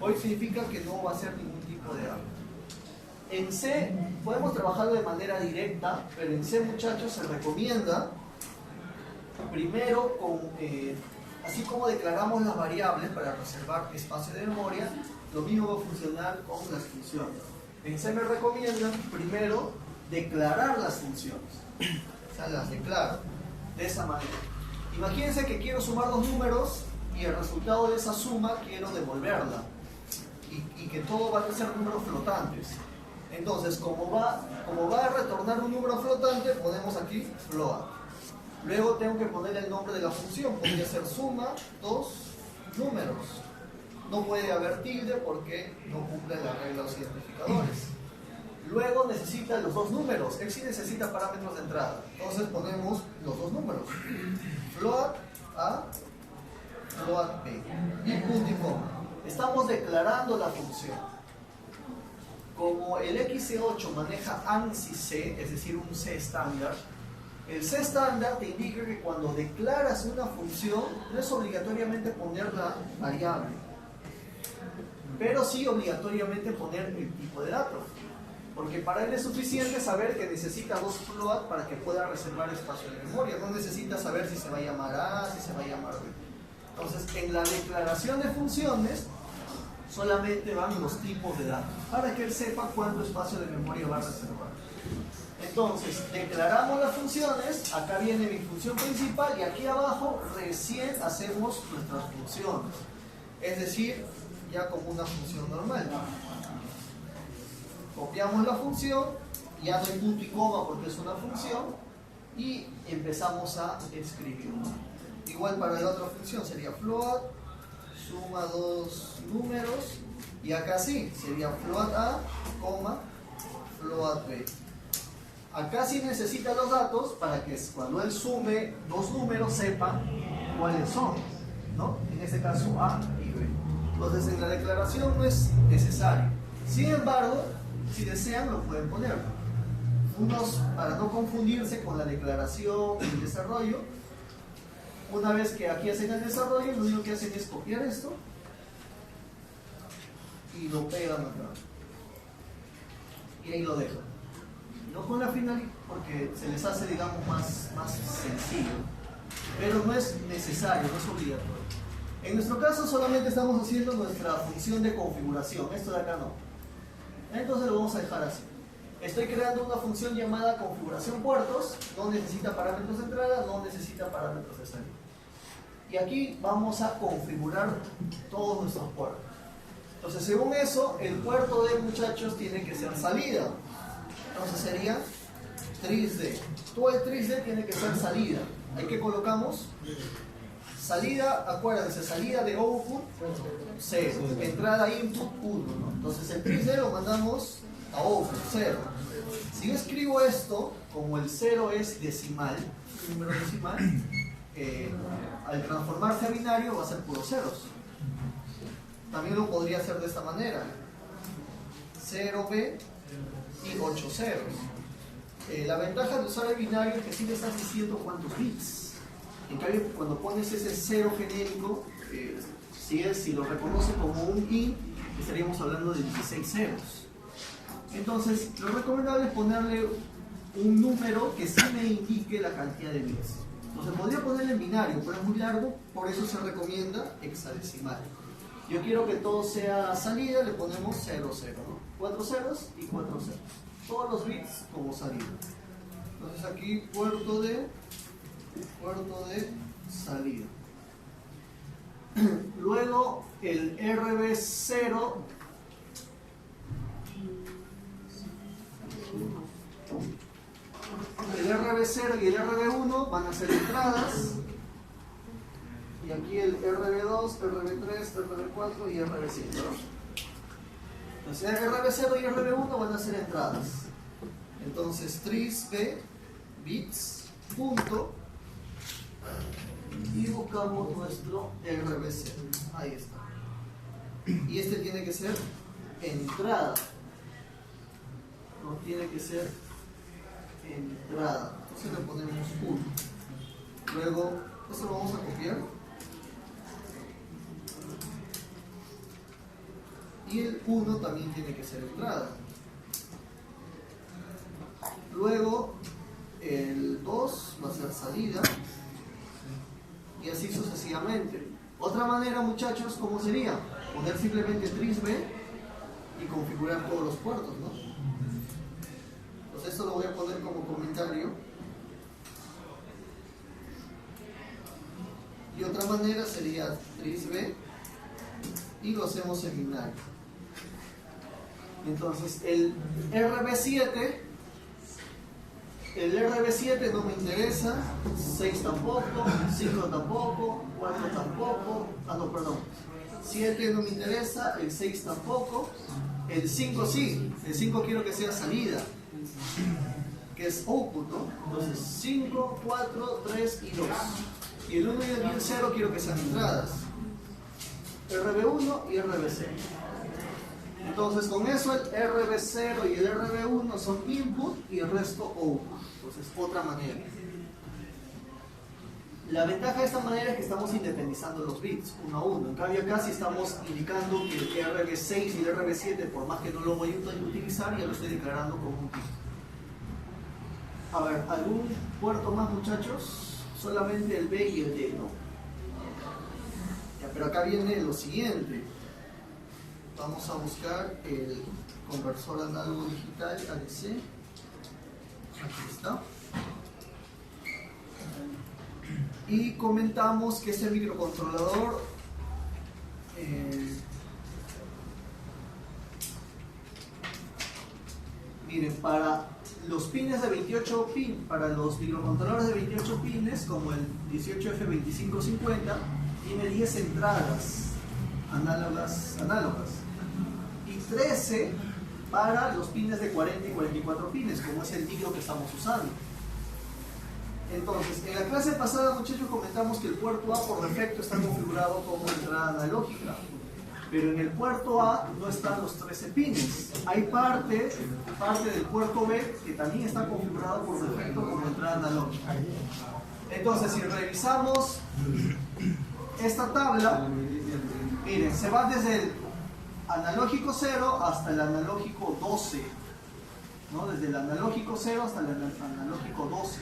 Void significa que no va a ser ningún tipo de dato. En C podemos trabajarlo de manera directa, pero en C, muchachos, se recomienda primero, así como declaramos las variables para reservar espacio de memoria, lo mismo va a funcionar con las funciones. En C me recomiendan primero declarar las funciones, o sea, las declaro de esa manera. Imagínense que quiero sumar dos números y el resultado de esa suma quiero devolverla y que todo va a ser números flotantes. Entonces, como va a retornar un número flotante, ponemos aquí float. Luego tengo que poner el nombre de la función, podría ser suma dos números. No puede haber tilde porque no cumple la regla de los identificadores. Luego necesita los dos números, él sí necesita parámetros de entrada. Entonces ponemos los dos números, float A, float B, y punto y coma. Estamos declarando la función. Como el XC8 maneja ANSI C, es decir, un C estándar, el C estándar te indica que cuando declaras una función no es obligatoriamente poner la variable, pero sí obligatoriamente poner el tipo de dato. Porque para él es suficiente saber que necesita dos float para que pueda reservar espacio de memoria. No necesita saber si se va a llamar A, si se va a llamar B. Entonces, en la declaración de funciones, solamente van los tipos de datos, para que él sepa cuánto espacio de memoria va a reservar. Entonces, declaramos las funciones, acá viene mi función principal, y aquí abajo recién hacemos nuestras funciones. Es decir, ya como una función normal. Copiamos la función, ya no hay punto y coma porque es una función, y empezamos a escribir. Igual para la otra función sería float, suma dos números, y acá sí, sería float A, coma, float B. Acá sí necesita los datos para que cuando él sume dos números sepa cuáles son, ¿no? En este caso A y B. Entonces en la declaración no es necesario. Sin embargo, si desean lo pueden poner. para no confundirse con la declaración y el desarrollo, una vez que aquí hacen el desarrollo, lo único que hacen es copiar esto y lo pegan acá. Y ahí lo dejan. No con la finalidad, porque se les hace, digamos, más sencillo. Pero no es necesario, no es obligatorio. En nuestro caso solamente estamos haciendo nuestra función de configuración. Esto de acá no. Entonces lo vamos a dejar así. Estoy creando una función llamada configuración puertos. No necesita parámetros de entrada, no necesita parámetros de salida. Y aquí vamos a configurar todos nuestros puertos. Entonces, según eso, el puerto D, muchachos, tiene que ser salida. Entonces sería 3D. Todo el 3D tiene que ser salida. ¿Ahí qué colocamos? Salida, acuérdense, salida de output 0, entrada input 1, ¿no? Entonces el 3D lo mandamos a output 0. Si yo escribo esto, como el 0 es decimal, número decimal, al transformarse a binario va a ser puros ceros. También lo podría hacer de esta manera: 0B y 8 ceros. La ventaja de usar el binario es que sí le estás diciendo cuántos bits. En cambio, cuando pones ese 0 genérico, si lo reconoce como un int, estaríamos hablando de 16 ceros. Entonces, lo recomendable es ponerle un número que sí me indique la cantidad de bits. Entonces, podría ponerle en binario, pero es muy largo, por eso se recomienda hexadecimal. Yo quiero que todo sea salida, le ponemos 0, 0, ¿no? 4 ceros y 4 ceros. Todos los bits como salida. Entonces aquí puerto de salida. Luego el RB0 y el RB1 van a ser entradas. Y aquí el RB2, RB3, RB4 y RB5, ¿no? Entonces RB0 y RB1 van a ser entradas. Entonces 3B bits punto y buscamos nuestro RB0. Ahí está. Y este tiene que ser entrada. No tiene que ser entrada. Entonces le ponemos 1. Luego, esto lo vamos a copiar. Y el 1 también tiene que ser entrada. Luego el 2 va a ser salida. Y así sucesivamente. Otra manera, muchachos, ¿cómo sería? Poner simplemente 3B y configurar todos los puertos, ¿no? Entonces esto lo voy a poner como comentario. Y otra manera sería 3B y lo hacemos en binario. Entonces el RB7 no me interesa, 6 tampoco, 5 tampoco, 4 tampoco, 7 no me interesa, el 6 tampoco, el 5 sí, el 5 quiero que sea salida, que es output, ¿no? Entonces 5, 4, 3 y 2. Y el 1 y el 0 quiero que sean entradas. RB1 y RB0. Entonces con eso el RB0 y el RB1 son input y el resto output. Entonces otra manera. La ventaja de esta manera es que estamos independizando los bits uno a uno. En cambio acá sí estamos indicando que el RB6 y el RB7, por más que no lo voy a utilizar, ya lo estoy declarando como un bit. A ver, ¿algún puerto más, muchachos? Solamente el B y el D, ¿no? Ya, pero acá viene lo siguiente. Vamos a buscar el conversor análogo digital ADC. Aquí está. Y comentamos que este microcontrolador miren, para los pines de 28 pin, para los microcontroladores de 28 pines, como el 18F2550, tiene 10 entradas análogas y 13 para los pines de 40 y 44 pines, como es el micro que estamos usando. Entonces, en la clase pasada, muchachos, comentamos que el puerto A por defecto está configurado como entrada analógica. pero en el puerto A no están los 13 pines. Hay parte del puerto B que también está configurado por defecto como entrada analógica. Entonces, si revisamos esta tabla, miren, se va desde el analógico 0 hasta el analógico 12, ¿no? Desde el analógico 0 hasta el analógico 12.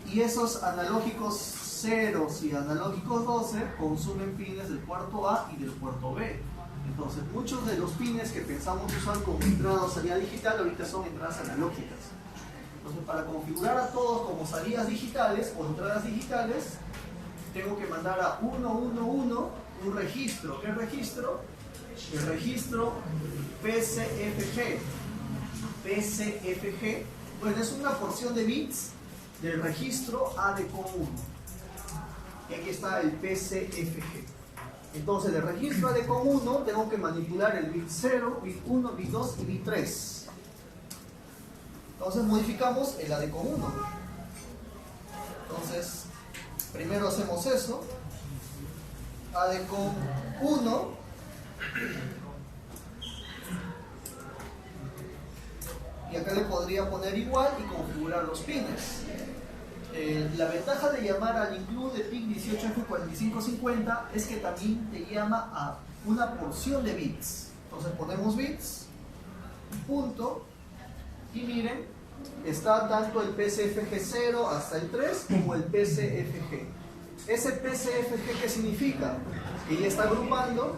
Y esos analógicos 0 y analógicos 12 consumen pines del puerto A y del puerto B. Entonces, muchos de los pines que pensamos usar como entrada o salida digital ahorita son entradas analógicas. Entonces, para configurar a todos como salidas digitales o entradas digitales, tengo que mandar a 111 un registro. ¿Qué registro? El registro PCFG. PCFG, bueno, es una porción de bits del registro ADCOM1. Y aquí está el PCFG. Entonces, del registro ADCOM1 tengo que manipular el bit 0, bit 1, bit 2 y bit 3. Entonces modificamos el ADCOM1. Entonces, primero hacemos eso. ADCOM1. Y acá le podría poner igual y configurar los pines. La ventaja de llamar al include PIC 18F4550 es que también te llama a una porción de bits. Entonces ponemos bits, punto, y miren, está tanto el PCFG 0 hasta el 3 como el PCFG. ¿Ese PCFG qué significa? Que ya está agrupando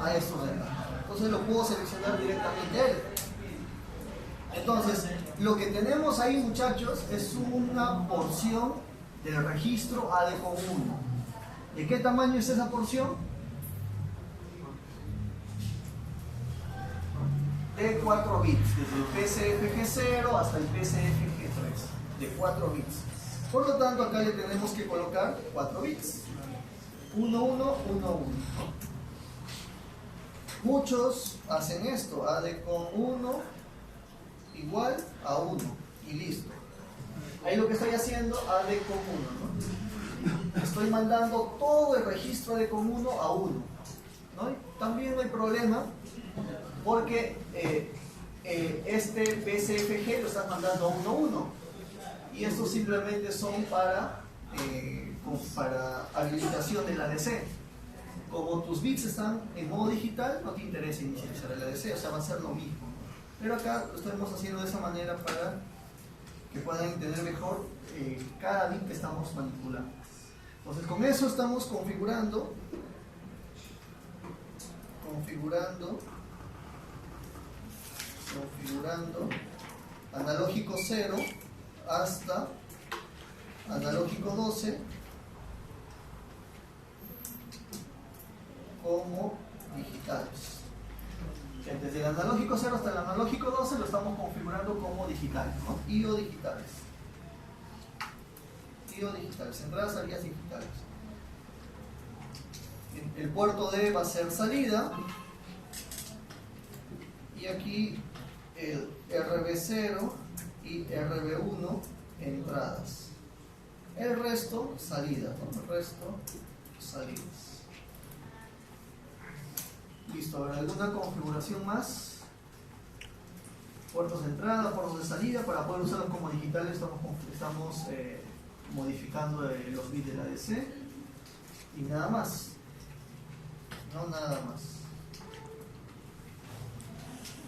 a estos de acá. Entonces lo puedo seleccionar directamente él. Entonces, lo que tenemos ahí, muchachos, es una porción del registro ADCOM1. ¿De qué tamaño es esa porción? De 4 bits, desde el PCFG 0 hasta el PCFG 3, de 4 bits. Por lo tanto, acá le tenemos que colocar 4 bits. 1, 1, 1, 1. Muchos hacen esto, ADCOM1 igual a 1 y listo. Ahí lo que estoy haciendo, ADCOM1, ¿no? Estoy mandando todo el registro ADCOM1 a 1, ¿no? Y también no hay problema porque este PCFG lo estás mandando a 1, 1 y estos simplemente son para habilitación del ADC. Como tus bits están en modo digital, no te interesa inicializar el ADC, o sea, va a ser lo mismo. Pero acá lo estamos haciendo de esa manera para que puedan entender mejor cada bit que estamos manipulando. Entonces, con eso estamos configurando analógico 0 hasta analógico 12 como digitales. Desde el analógico 0 hasta el analógico 12 lo estamos configurando como digitales, ¿no? IO digitales. IO digitales, entradas, salidas digitales. El puerto D va a ser salida. Y aquí el RB0 y RB1 entradas. El resto, salidas, ¿no? El resto, salidas. Listo, ¿alguna configuración más? Puertos de entrada, puertos de salida, para poder usarlos como digitales estamos modificando los bits del ADC y nada más. No, nada más.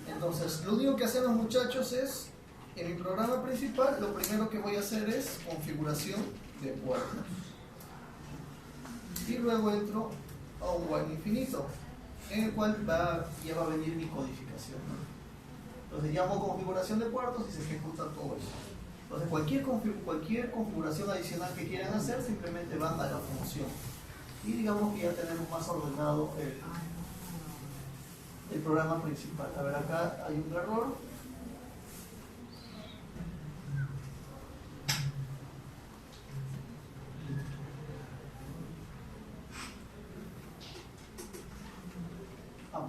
Entonces, lo único que hacemos, muchachos, es en mi programa principal, lo primero que voy a hacer es configuración de puertos. Y luego entro a un while infinito, en el cual ya va a venir mi codificación, ¿no? Entonces llamo configuración de puertos y se ejecuta todo eso. Entonces cualquier configuración adicional que quieran hacer, simplemente van a la función. Y digamos que ya tenemos más ordenado el programa principal. A ver, acá hay un error.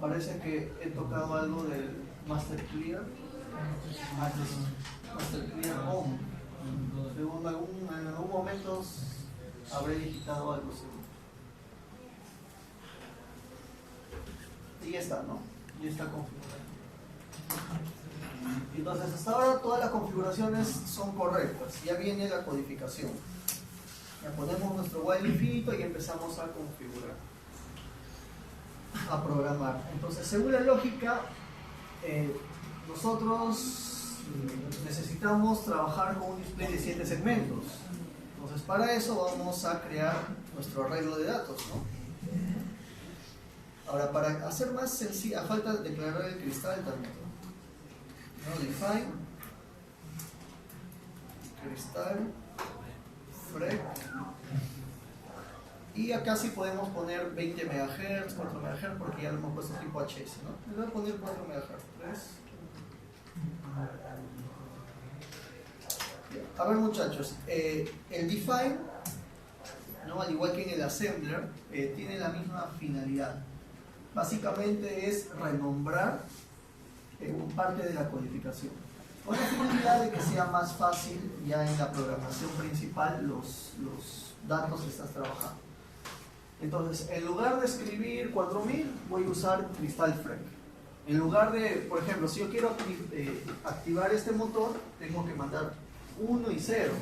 Parece que he tocado algo del Master Clear. Master Clear Home. En algún momento habré digitado algo seguro. y ya está, ¿no? Ya está configurado. Entonces, hasta ahora todas las configuraciones son correctas. Ya viene la codificación. Ya ponemos nuestro while infinito y empezamos a configurar, a programar. Entonces, según la lógica, nosotros necesitamos trabajar con un display de 7 segmentos. Entonces, para eso vamos a crear nuestro arreglo de datos, ¿no? Ahora, para hacer más sencillo, a falta de declarar el cristal también, ¿no? Define cristal frec, y acá sí podemos poner 20 MHz, 4 MHz, porque ya lo hemos puesto tipo HS, ¿no? Le voy a poner 4 MHz. A ver, muchachos, el define, ¿no? Al igual que en el assembler, tiene la misma finalidad. Básicamente es renombrar parte de la codificación, con la finalidad de que sea más fácil ya en la programación principal los datos que estás trabajando. Entonces, en lugar de escribir 4000, voy a usar cristal frec. En lugar de, por ejemplo, si yo quiero activar este motor, tengo que mandar 1 y 0.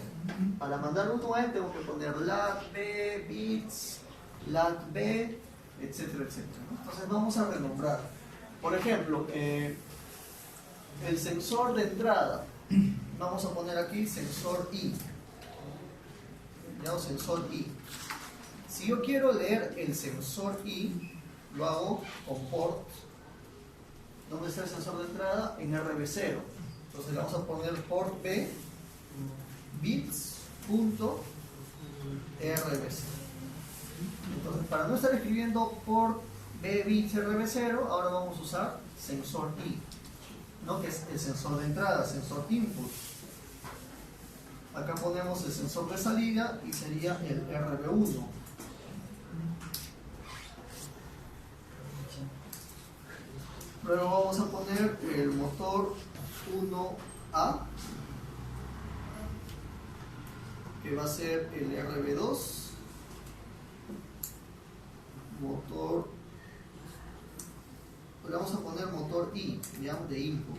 Para mandar 1 a él tengo que poner lat b, bits, lat b, etcétera, etcétera, ¿no? Entonces vamos a renombrar. Por ejemplo, el sensor de entrada, vamos a poner aquí sensor I. ¿Ya? Sensor I. Si yo quiero leer el sensor I, lo hago con port. ¿Dónde está el sensor de entrada? En RB0. Entonces le vamos a poner port B bits.RB0. Entonces, para no estar escribiendo port B bits RB0, ahora vamos a usar sensor I, ¿no? Que es el sensor de entrada, sensor input. Acá ponemos el sensor de salida y sería el RB1. Luego vamos a poner el motor 1A, que va a ser el RB2. Motor, le vamos a poner motor I, ya, de input,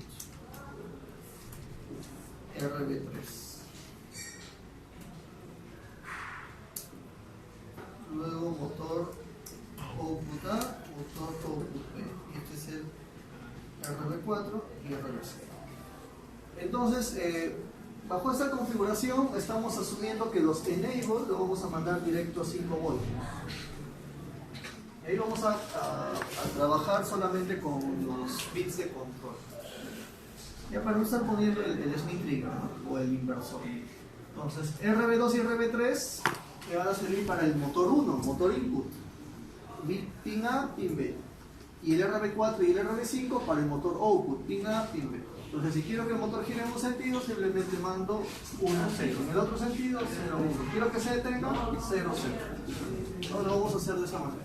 RB3. Luego motor output A, motor output B. Y este es el RB4 y RB0. Entonces, bajo esta configuración estamos asumiendo que los enable lo vamos a mandar directo a 5 volts. Ahí vamos a trabajar solamente con los bits de control. Ya para no estar poniendo el Smith trigger, ¿no? O el inversor. Entonces, RB2 y RB3 me van a servir para el motor 1, motor input. Pin A, pin B. Y el RB4 y el RB5 para el motor output, pin A, pin B. Entonces, si quiero que el motor gire en un sentido, simplemente mando 1, 0. En el otro sentido, 0, 1. Quiero que se detenga, 0, 0. Ahora lo vamos a hacer de esa manera.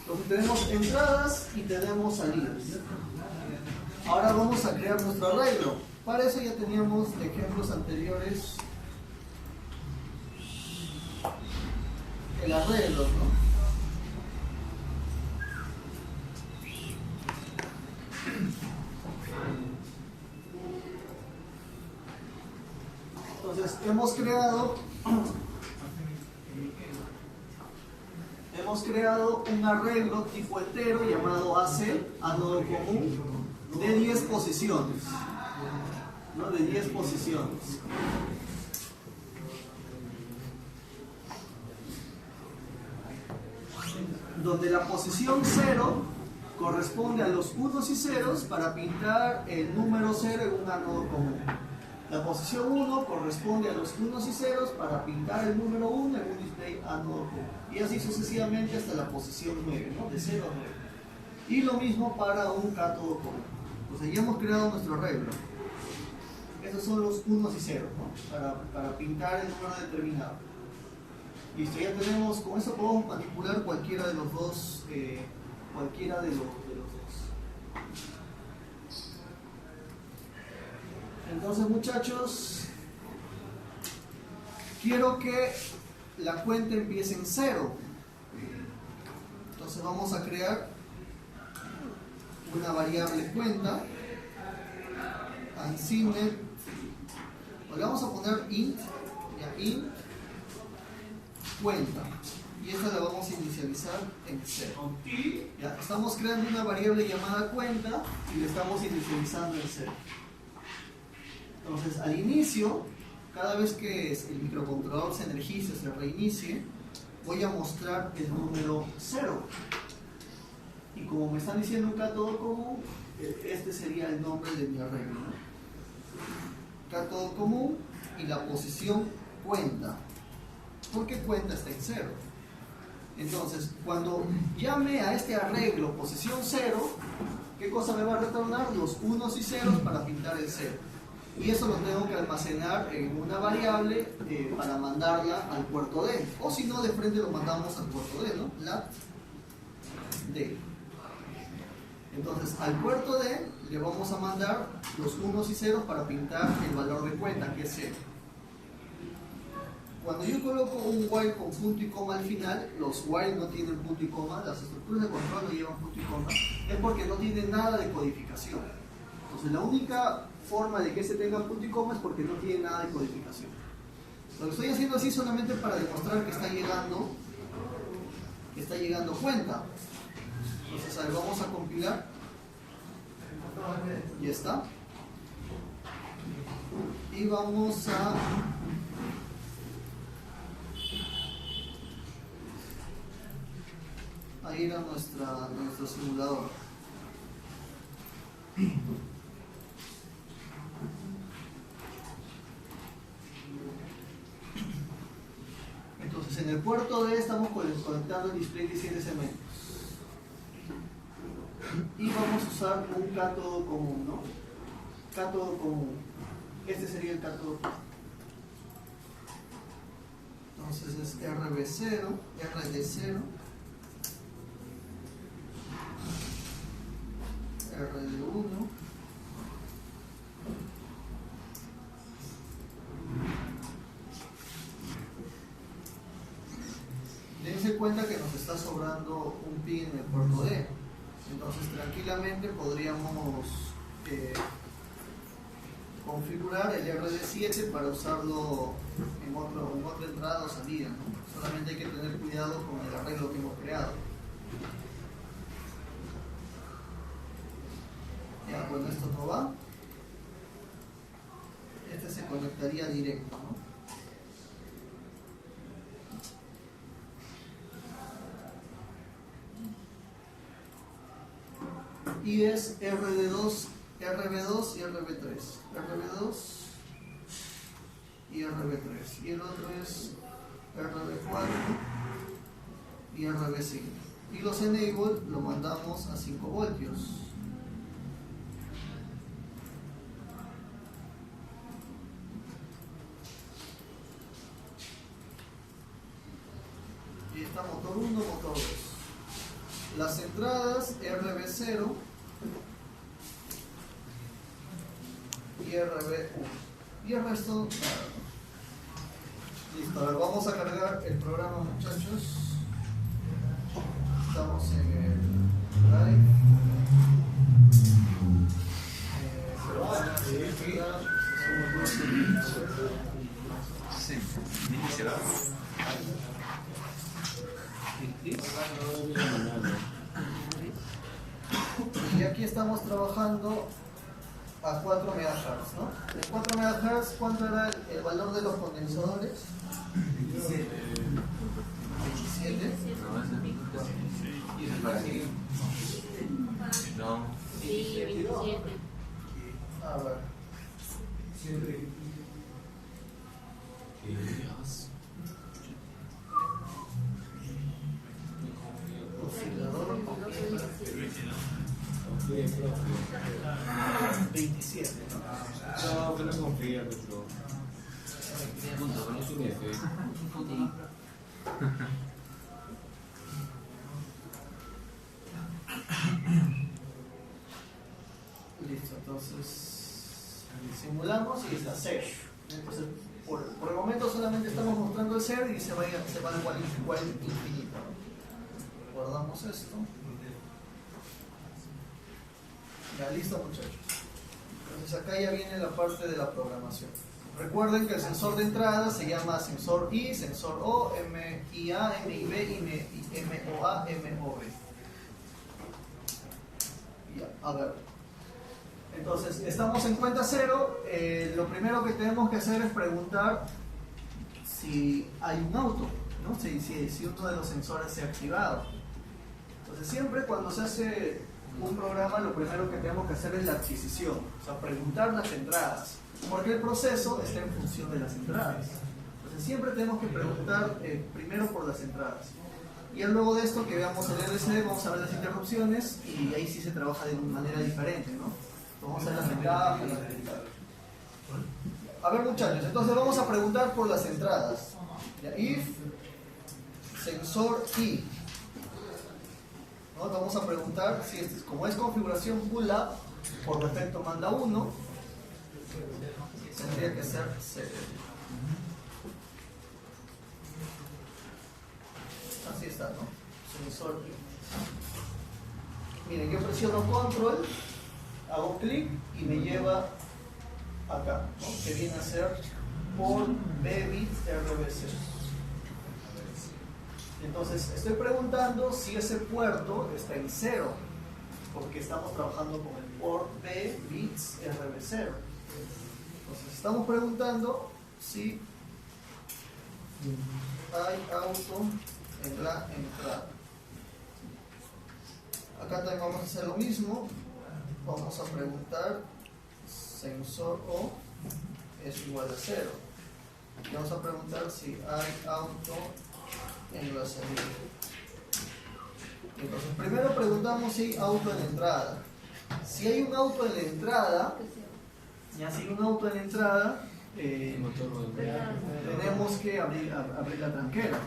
Entonces tenemos entradas y tenemos salidas. Ahora vamos a crear nuestro arreglo. Para eso ya teníamos ejemplos anteriores. El arreglo, ¿no? Entonces hemos creado un arreglo tipo entero llamado AC, ánodo común, de 10 posiciones, ¿no? De 10 posiciones. Donde la posición 0 corresponde a los unos y ceros para pintar el número 0 en un ánodo común. La posición 1 corresponde a los unos y ceros para pintar el número 1 en un display ánodo común. Y así sucesivamente hasta la posición 9, ¿no? De 0 a 9. Y lo mismo para un cátodo común. Entonces ya hemos creado nuestro arreglo. Esos son los unos y ceros, ¿no? Para pintar el número determinado. Listo, ya tenemos, con eso podemos manipular cualquiera de los dos, cualquiera de los dos. Entonces, muchachos, quiero que la cuenta empiece en 0. Entonces vamos a crear una variable cuenta, unsigned, o le vamos a poner int, ya, int cuenta, y esta la vamos a inicializar en 0. Ya, estamos creando una variable llamada cuenta y la estamos inicializando en 0. Entonces, al inicio, cada vez que el microcontrolador se energice, se reinicie, voy a mostrar el número 0. Y como me están diciendo un cátodo común, este sería el nombre de mi arreglo, ¿no? Cátodo común y la posición cuenta. Porque cuenta está en 0. Entonces, cuando llame a este arreglo posición 0, ¿qué cosa me va a retornar? Los unos y ceros para pintar el 0. Y eso lo tengo que almacenar en una variable para mandarla al puerto D. O si no, de frente lo mandamos al puerto D, ¿no? Lat D. Entonces, al puerto D le vamos a mandar los unos y ceros para pintar el valor de cuenta, que es 0. Cuando yo coloco un while con punto y coma al final, los while no tienen punto y coma, las estructuras de control no llevan punto y coma, es porque no tienen nada de codificación. Entonces, la única forma de que se tenga punto y coma es porque no tiene nada de codificación. Lo que estoy haciendo así solamente para demostrar que está llegando cuenta. Entonces, a ver, vamos a compilar. Ya está. Y vamos a ir a nuestro simulador. Entonces, en el puerto D estamos conectando el display 17 segmentos. Y vamos a usar un cátodo común, ¿no? Cátodo común. Este sería el cátodo común. Entonces es RB0, RD0, RD1, dense cuenta que nos está sobrando un pin en el puerto D. Entonces tranquilamente podríamos configurar el RD7 para usarlo en otra entrada o salida, ¿no? Solamente hay que tener cuidado con el arreglo que hemos creado. Ya, bueno, esto no va. Este se conectaría directo, ¿no? Y es RB2 y RB3. RB2 y RB3. Y el otro es RB4 y RB5. Y los enable lo mandamos a 5 voltios. Y está motor 1, motor 2. Las entradas RB0 y RB1. Y el resto, nada. Listo, a ver, vamos a cargar el programa, muchachos. Estamos en el drive. Y aquí estamos trabajando a 4 MHz, ¿no? De 4 MHz, ¿cuánto era el valor de los condensadores? 27. 27. No. Sí, 27. A ver. Oscilador. 27. No, que no confía, pero. Punto, pero no tiene fe. Listo, entonces simulamos y está set. Entonces, por el momento solamente estamos mostrando el set y se va al while infinito, ¿no? Guardamos esto. Ya, listo muchachos. Entonces acá ya viene la parte de la programación. Recuerden que el sensor de entrada se llama sensor I, sensor O, MIA, MIB, MOA, MOV. Ya, a ver. Entonces, estamos en cuenta cero. Lo primero que tenemos que hacer es preguntar si hay un auto, ¿no? Si uno de los sensores se ha activado. Entonces, siempre cuando se hace un programa, lo primero que tenemos que hacer es la adquisición, o sea, preguntar las entradas, porque el proceso está en función de las entradas. Entonces, siempre tenemos que preguntar primero por las entradas. Y luego de esto que veamos el LCD, vamos a ver las interrupciones y ahí sí se trabaja de manera diferente, ¿no? Vamos a ver las entradas, las entradas. A ver muchachos, entonces vamos a preguntar por las entradas. Ya, if sensor I. ¿No? Vamos a preguntar si como es configuración pull up, por defecto manda 1, tendría que ser 0. Así está, ¿no? Sensor I. Miren, yo presiono control, hago clic y me lleva acá, ¿no? Que viene a ser por B bits RBC. Entonces estoy preguntando si ese puerto está en 0, porque estamos trabajando con el port B bits RB0. Entonces estamos preguntando si hay auto en la entrada. Acá también vamos a hacer lo mismo. Vamos a preguntar sensor O es igual a 0. Y vamos a preguntar si hay auto en la salida. Entonces primero preguntamos si hay auto en la entrada. Si hay un auto en la entrada, tenemos que abrir la tranquera,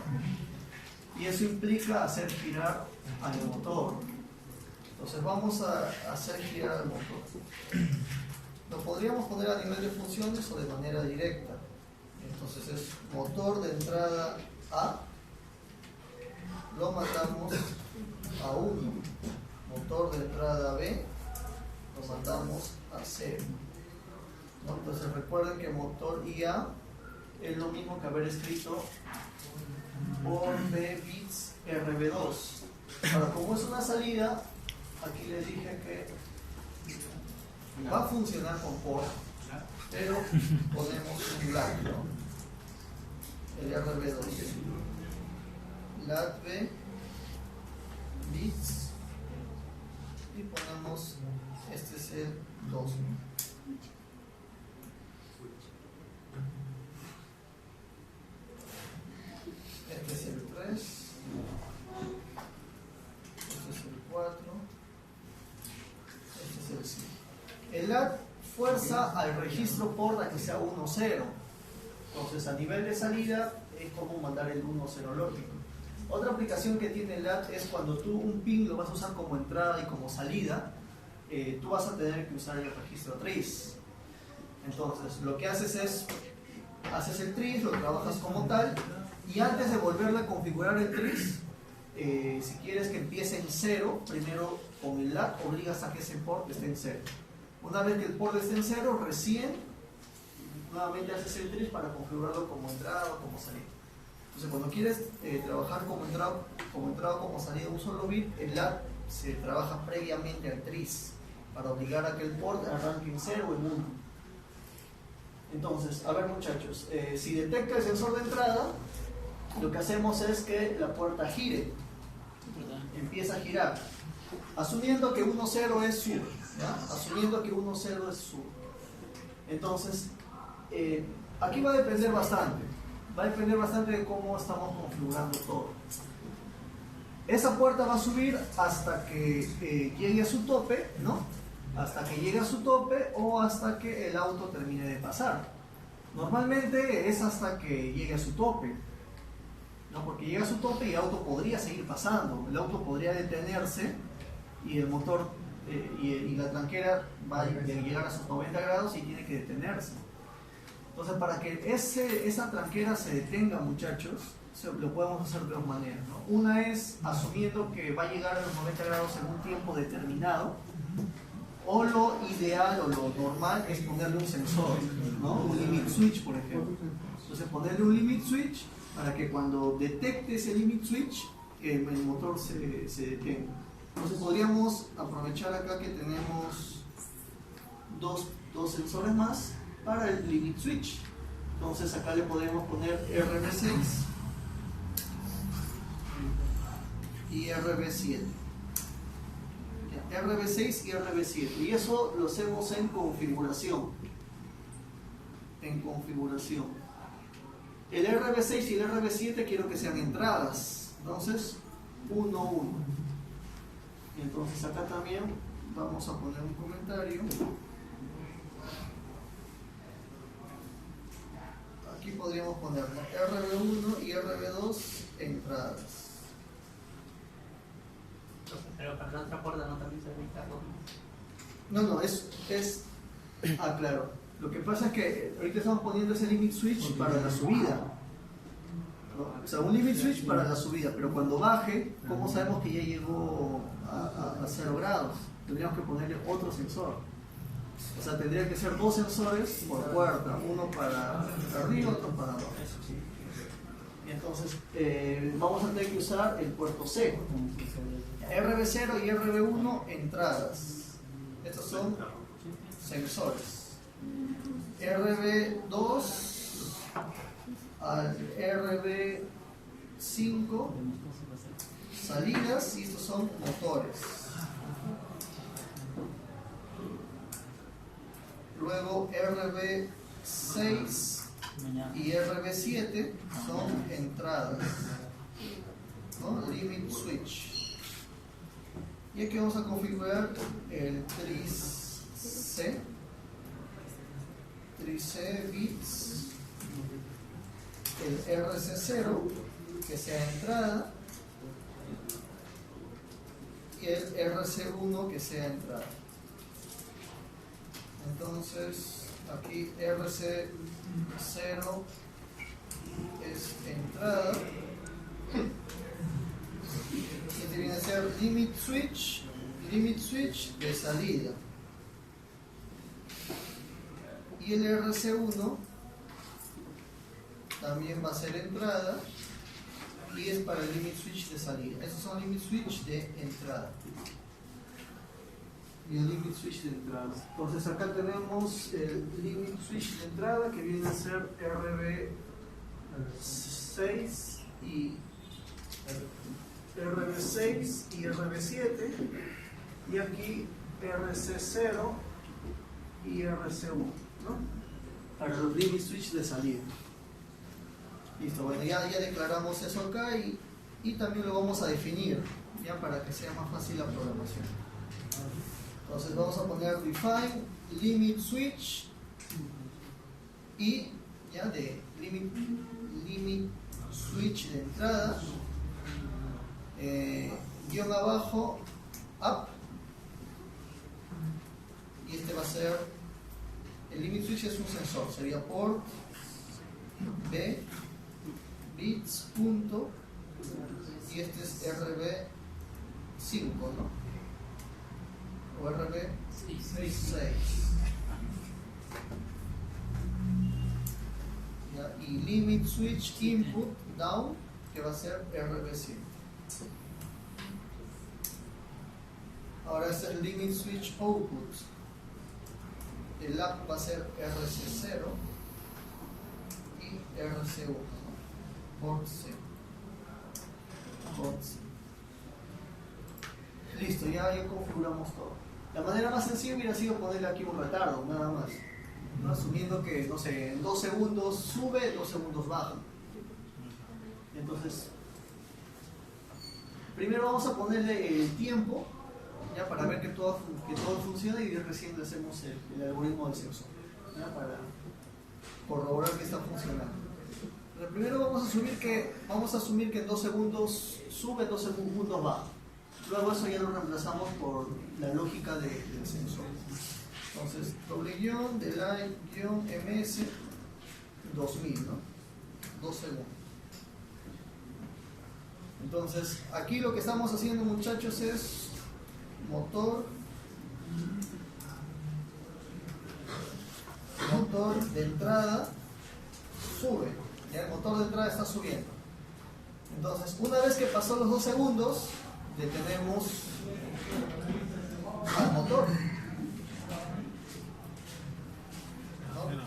y eso implica hacer girar al motor. Entonces vamos a hacer girar al motor. Lo podríamos poner a nivel de funciones o de manera directa. Entonces es motor de entrada A, lo matamos a 1. Motor de entrada B, lo matamos a 0. ¿No? Entonces recuerden que motor IA es lo mismo que haber escrito por B bits RB2. Ahora, como es una salida, aquí les dije que va a funcionar con port, pero ponemos un lat, ¿no? El RB2. Lat B bits y ponemos, este es el 2. Este es el 3. Este es el 4. Este es el 5. El lat fuerza al registro port a que sea 1-0. Entonces a nivel de salida es como mandar el 1-0 lógico. Otra aplicación que tiene el lat es cuando tú un pin lo vas a usar como entrada y como salida, tú vas a tener que usar el registro tris. Entonces lo que haces es, haces el tris, lo trabajas como tal, y antes de volverle a configurar el tris, si quieres que empiece en 0, primero con el lat obligas a que ese port esté en 0. Una vez que el port esté en 0, recién nuevamente haces el tris para configurarlo como entrada o como salida. Entonces cuando quieres trabajar como entrada o como salida un solo bit, el lat se trabaja previamente al tris para obligar a que el port arranque en 0 o en 1. Entonces, a ver muchachos, si detecta el sensor de entrada, lo que hacemos es que la puerta gire, empieza a girar, asumiendo que 1-0 es sur, ¿ya? Asumiendo que 1-0 es sur. Entonces, aquí va a depender bastante de cómo estamos configurando todo. Esa puerta va a subir hasta que llegue a su tope, ¿no? Hasta que llegue a su tope o hasta que el auto termine de pasar. Normalmente es hasta que llegue a su tope, ¿no? Porque llega a su tope y el auto podría seguir pasando. El auto podría detenerse y el motor y la tranquera va a llegar a sus 90 grados y tiene que detenerse. Entonces, para que esa tranquera se detenga, muchachos, lo podemos hacer de dos maneras, ¿no? Una es asumiendo que va a llegar a los 90 grados en un tiempo determinado. O lo ideal o lo normal es ponerle un sensor, ¿no? Un limit switch, por ejemplo. Entonces ponerle un limit switch para que cuando detecte ese limit switch el motor se detenga. Entonces podríamos aprovechar acá que tenemos dos sensores más para el limit switch. Entonces acá le podemos poner RB6 y RB7. RB6 y RB7. Y eso lo hacemos en configuración. En configuración. El RB6 y el RB7 quiero que sean entradas. Entonces, 1, 1. Y entonces acá también vamos a poner un comentario. Aquí podríamos poner RB1 y RB2 entradas. Pero para la otra puerta no también se necesita dos. No, claro. Lo que pasa es que ahorita estamos poniendo ese limit switch para la subida. ¿No? O sea, un limit switch para la subida, pero cuando baje, ¿cómo sabemos que ya llegó a 0 grados? Tendríamos que ponerle otro sensor. O sea, tendría que ser 2 sensores por puerta, uno para arriba, otro para abajo. Y entonces vamos a tener que usar el puerto C. RB0 y RB1 entradas. Estos son sensores. RB2 al RB5 salidas y estos son motores. Luego RB6 y RB7 son entradas, ¿no? Limit switch. Y aquí vamos a configurar el 3C bits, el RC0 que sea entrada y el RC1 que sea entrada. Entonces aquí RC0 es entrada. Este viene a ser limit switch de salida. Y el RC1 también va a ser entrada y es para el limit switch de salida. Estos son limit switch de entrada. Y el limit switch de entrada. Entonces acá tenemos el limit switch de entrada que viene a ser RB6 y RB7 y aquí RC0 y RC1, ¿no? Para los limit switch de salida. Listo, bueno, ya declaramos eso acá y también lo vamos a definir, ya para que sea más fácil la programación. Entonces vamos a poner define limit switch y ya de limit switch de entrada, guión abajo up, y este va a ser el limit switch, es un sensor, sería port B bits punto y este es RB5, ¿no? O RB6. ¿Ya? Y limit switch input down que va a ser RB7. Ahora es el limit switch output. El up va a ser RC0 y RC1, ¿no? Port C. Listo, ya configuramos todo. La manera más sencilla hubiera sido ponerle aquí un retardo, nada más, ¿no? Asumiendo que, no sé, en 2 segundos sube, 2 segundos baja. Entonces, primero vamos a ponerle el tiempo, ya para ver que todo funciona, y recién le hacemos el algoritmo del sensor, ¿ya? Para corroborar que está funcionando. Pero primero vamos a asumir que en 2 segundos sube, 2 segundos baja. Luego eso ya lo reemplazamos por la lógica del sensor. Entonces, W-ms 2000, ¿no? 2 segundos. Entonces, aquí lo que estamos haciendo, muchachos, es motor motor de entrada sube, ya el motor de entrada está subiendo. Entonces, una vez que pasó los 2 segundos, detenemos al motor, ¿no?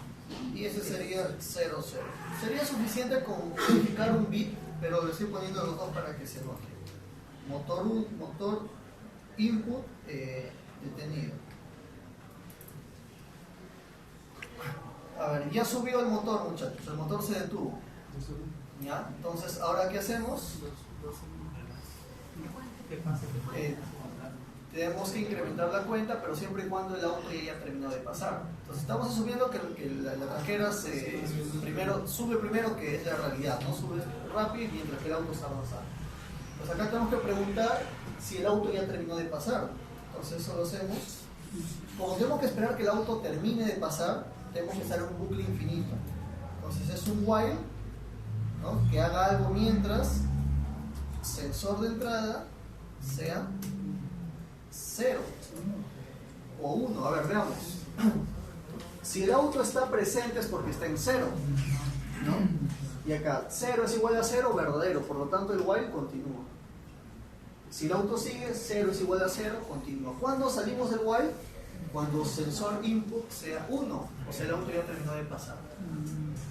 Y ese sería 0, 0. Sería suficiente con modificar un bit, pero le estoy poniendo los dos para que se note. Motor input detenido. A ver, ya subió el motor, muchachos, el motor se detuvo. ¿Ya? Entonces, ¿ahora qué hacemos? Tenemos que incrementar la cuenta, pero siempre y cuando el auto ya haya terminado de pasar. Entonces estamos asumiendo que la tranquera sube primero, que es la realidad, no sube rápido mientras que el auto está avanzando. Pues acá tenemos que preguntar si el auto ya terminó de pasar. Entonces eso lo hacemos. Como tenemos que esperar que el auto termine de pasar, tenemos que hacer un bucle infinito. Entonces es un while, ¿no?, que haga algo mientras sensor de entrada sea 0 o 1. A ver, veamos. Si el auto está presente es porque está en 0, ¿no? Y acá 0 es igual a 0, verdadero, por lo tanto el while continúa. Si el auto sigue, 0 es igual a 0, continúa. ¿Cuándo salimos del while? Cuando sensor input sea 1, o sea el auto ya terminó de pasar.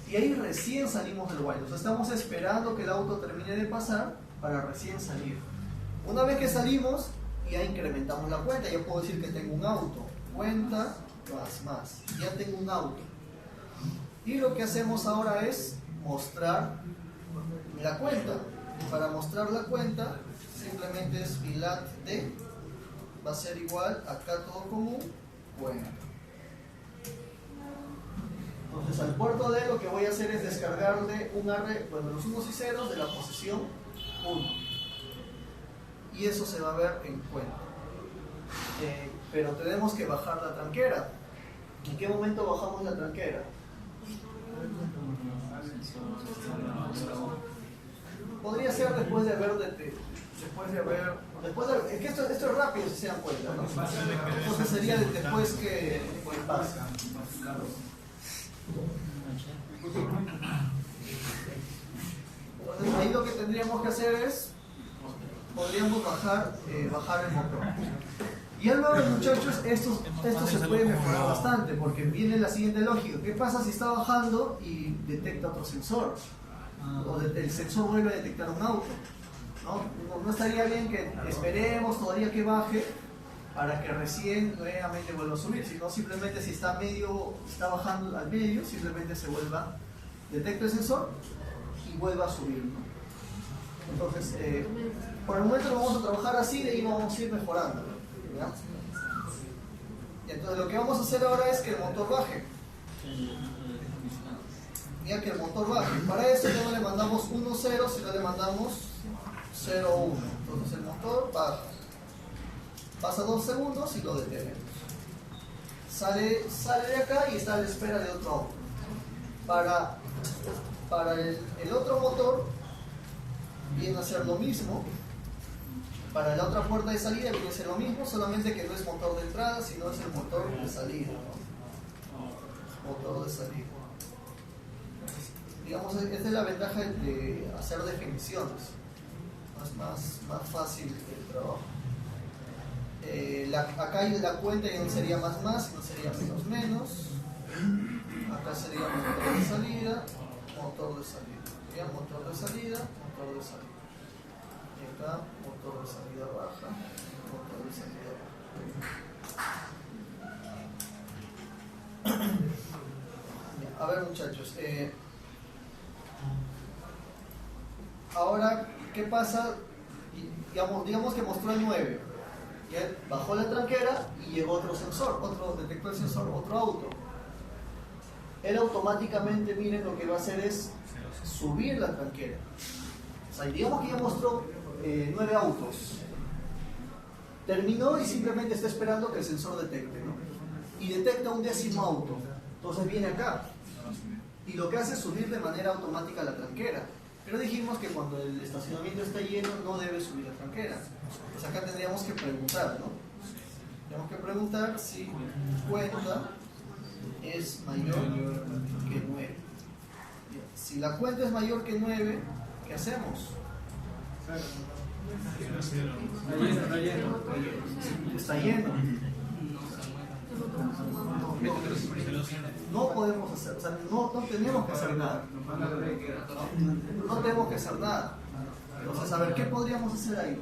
Y ahí recién salimos del while. O sea, estamos esperando que el auto termine de pasar para recién salir. Una vez que salimos, ya incrementamos la cuenta. Ya puedo decir que tengo un auto. Cuenta más. Ya tengo un auto. Y lo que hacemos ahora es mostrar la cuenta. Para mostrar la cuenta, simplemente es filat de, va a ser igual, acá todo común, cuenta. Entonces al puerto D lo que voy a hacer es descargarle un array, bueno, los unos y ceros de la posición 1. Y eso se va a ver en cuenta. Pero tenemos que bajar la tranquera. ¿En qué momento bajamos la tranquera? Podría ser después de haber es que esto es rápido, si se dan cuenta, ¿no? Entonces sería después que pasa. Entonces ahí lo que tendríamos que hacer es, podríamos bajar el motor. Y al luego, muchachos, esto se puede mejorar bastante, porque viene la siguiente lógica. ¿Qué pasa si está bajando y detecta otro sensor? O el sensor vuelve a detectar un auto. No estaría bien que esperemos todavía que baje para que recién nuevamente vuelva a subir, sino simplemente si está bajando al medio, simplemente detecta el sensor y vuelva a subir, ¿no? Entonces, por el momento lo vamos a trabajar así, de ahí lo vamos a ir mejorando, ¿ya? Y entonces lo que vamos a hacer ahora es que el motor baje. Ya que el motor baje. Para eso ya no le mandamos 1, 0, sino le mandamos 0, 1. Entonces el motor baja. Pasa 2 segundos y lo detenemos. Sale de acá y está a la espera de otro auto. Para el otro motor viene a ser lo mismo. Para la otra puerta de salida viene a ser lo mismo, solamente que no es motor de entrada, sino es el motor de salida, ¿no? Motor de salida. Digamos, esta es la ventaja de hacer definiciones. Es más fácil el trabajo. Acá la cuenta ya no sería más, sino sería menos. Acá sería motor de salida, motor de salida. ¿Ya? Motor de salida, motor de salida. Y acá, motor de salida baja, motor de salida baja. A ver, muchachos. Ahora, ¿qué pasa? Digamos que mostró el 9. Y él bajó la tranquera y llegó otro sensor, detectó el sensor, otro auto. Él automáticamente, miren, lo que va a hacer es subir la tranquera. O sea, digamos que ya mostró 9 autos. Terminó y simplemente está esperando que el sensor detecte, ¿no? Y detecta un 10º auto. Entonces viene acá. Y lo que hace es subir de manera automática la tranquera. Pero dijimos que cuando el estacionamiento está lleno no debe subir la tranquera. Pues acá tendríamos que preguntar, ¿no? Tenemos que preguntar si cuenta es mayor que 9. Si la cuenta es mayor que 9, ¿qué hacemos? Está lleno. No podemos hacer, o sea, no tenemos que hacer nada. No tenemos que hacer nada. Entonces, a ver, ¿qué podríamos hacer ahí?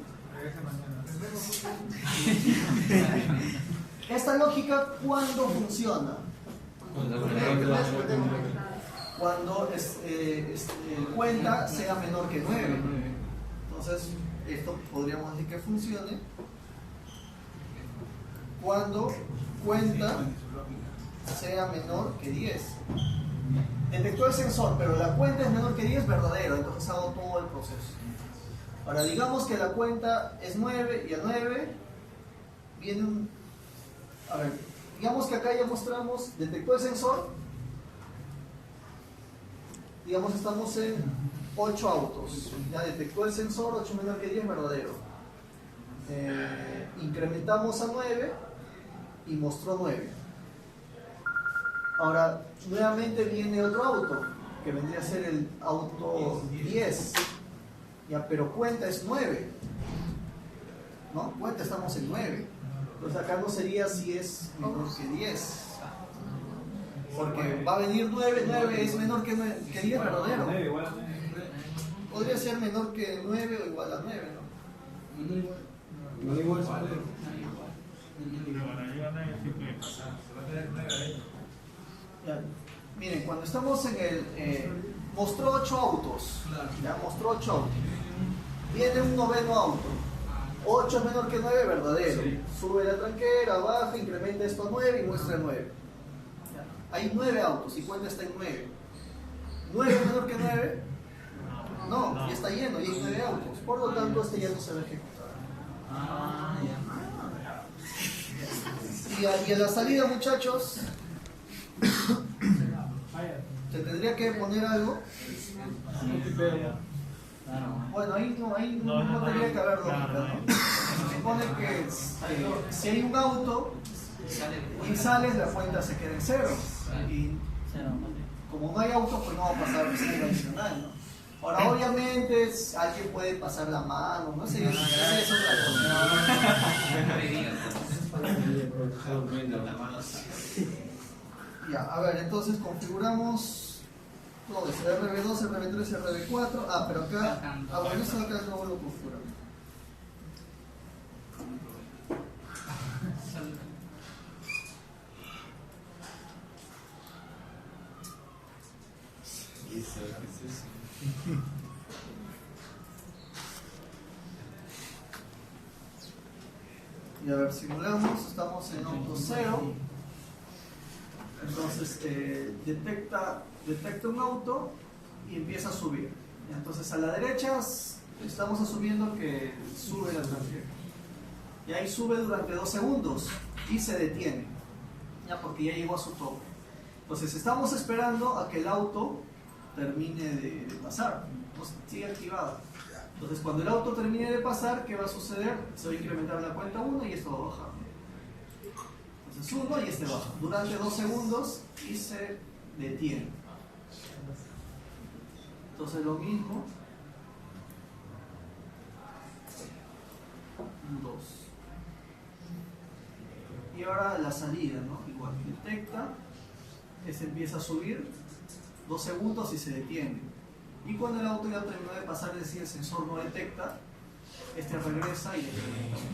Esta lógica, ¿cuándo funciona? Cuando cuenta sea menor que 9. Entonces, esto podríamos decir que funcione cuando cuenta sea menor que 10. Detectó el sensor, pero la cuenta es menor que 10, verdadero, entonces hago todo el proceso. Ahora, digamos que la cuenta es 9 y a 9 viene un... A ver, digamos que acá ya mostramos, detectó el sensor, digamos estamos en 8 autos, ya detectó el sensor, 8 menor que 10, verdadero. Incrementamos a 9 y mostró 9. Ahora, nuevamente viene otro auto, que vendría a ser el auto 10, ya, pero cuenta es 9, ¿no? Cuenta estamos en 9, entonces acá no sería si es menor que 10, porque va a venir 9, 9 es menor que 10, verdadero. Podría ser menor que 9 o igual a 9, ¿no? Ya, miren, cuando estamos en el... mostró 8 autos. Ya, mostró 8 autos. Viene un noveno auto. 8 es menor que 9, verdadero. Sube la tranquera, baja, incrementa esto a 9 y muestra 9. Ya, hay 9 autos y cuenta está en 9. ¿9 es menor que 9? No, ya está lleno, y hay 9 autos. Por lo tanto, este ya no se va a ejecutar. Y a la salida, muchachos, se tendría que poner algo. Bueno, ahí no tendría que haber lógica, ¿no? Se supone que si hay un auto y sales, la cuenta se queda en 0. Y como no hay auto, pues no va a pasar el 0 adicional, ¿no? Ahora, obviamente, alguien puede pasar la mano, no sé, eso es otra cosa. Ya, a ver, entonces configuramos todo esto, RB2, RB3, RB4. Ah, pero acá, bueno, eso acá no lo configuramos. Y a ver, simulamos, estamos en auto 0. Entonces detecta un auto y empieza a subir. Entonces a la derecha estamos asumiendo que sube la tarjeta. Y ahí sube durante 2 segundos y se detiene, ya, porque ya llegó a su tope. Entonces estamos esperando a que el auto termine de pasar. Entonces, sigue activado. Entonces cuando el auto termine de pasar, ¿qué va a suceder? Se va a incrementar la cuenta 1 y esto va a bajar. Entonces 1 y este baja durante 2 segundos y se detiene. Entonces lo mismo, 2. Y ahora la salida, ¿no? Igual detecta, este empieza a subir 2 segundos y se detiene. Y cuando el auto ya terminó de pasar, es decir, el sensor no detecta, este regresa y detecta.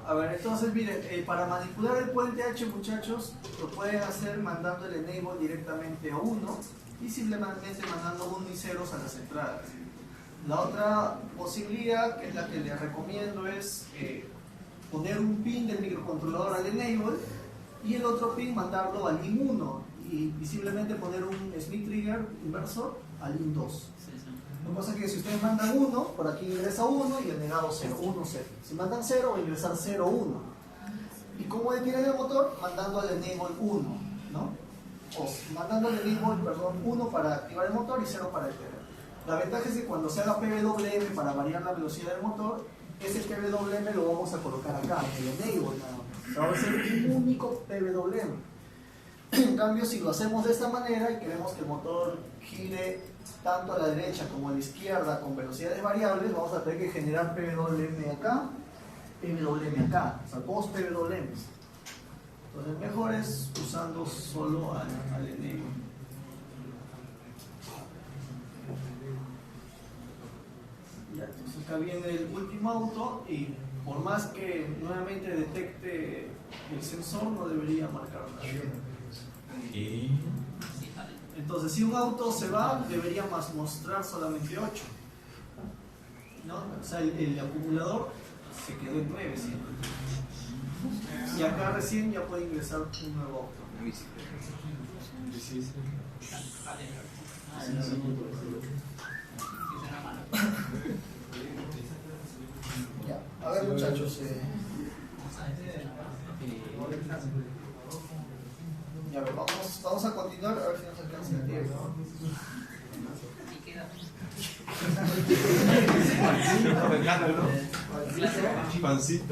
A ver, entonces miren, para manipular el puente H, muchachos, lo pueden hacer mandando el enable directamente a 1 y simplemente mandando 1 y 0 a las entradas. La otra posibilidad, que es la que les recomiendo, es poner un pin del microcontrolador al enable y el otro pin mandarlo al IN1 y simplemente poner un Smith trigger inversor al IN2. Lo que pasa es que si ustedes mandan 1, por aquí ingresa 1 y el negado 0, 1, 0. Si mandan 0, va a ingresar 0, 1. ¿Y cómo detienen el motor? Mandando al enable 1, ¿no? O mandando al enable, perdón, 1 para activar el motor y 0 para detener. La ventaja es que cuando se haga PWM para variar la velocidad del motor, ese PWM lo vamos a colocar acá, en el enable nada más. Va a ser un único PWM. En cambio, si lo hacemos de esta manera y queremos que el motor gire tanto a la derecha como a la izquierda con velocidades variables, vamos a tener que generar PWM acá, PWM acá, o sea, dos PWMs. Entonces, mejor es usando solo al enable. Ya, entonces acá viene el último auto y por más que nuevamente detecte el sensor, no debería marcar nada. Entonces, si un auto se va, debería mostrar solamente 8, ¿no? O sea, el acumulador se quedó en 9 siempre. Y acá recién ya puede ingresar un nuevo auto. Ya, a ver muchachos. Ya, vamos a continuar a ver si nos alcanza el tiempo. Pancito.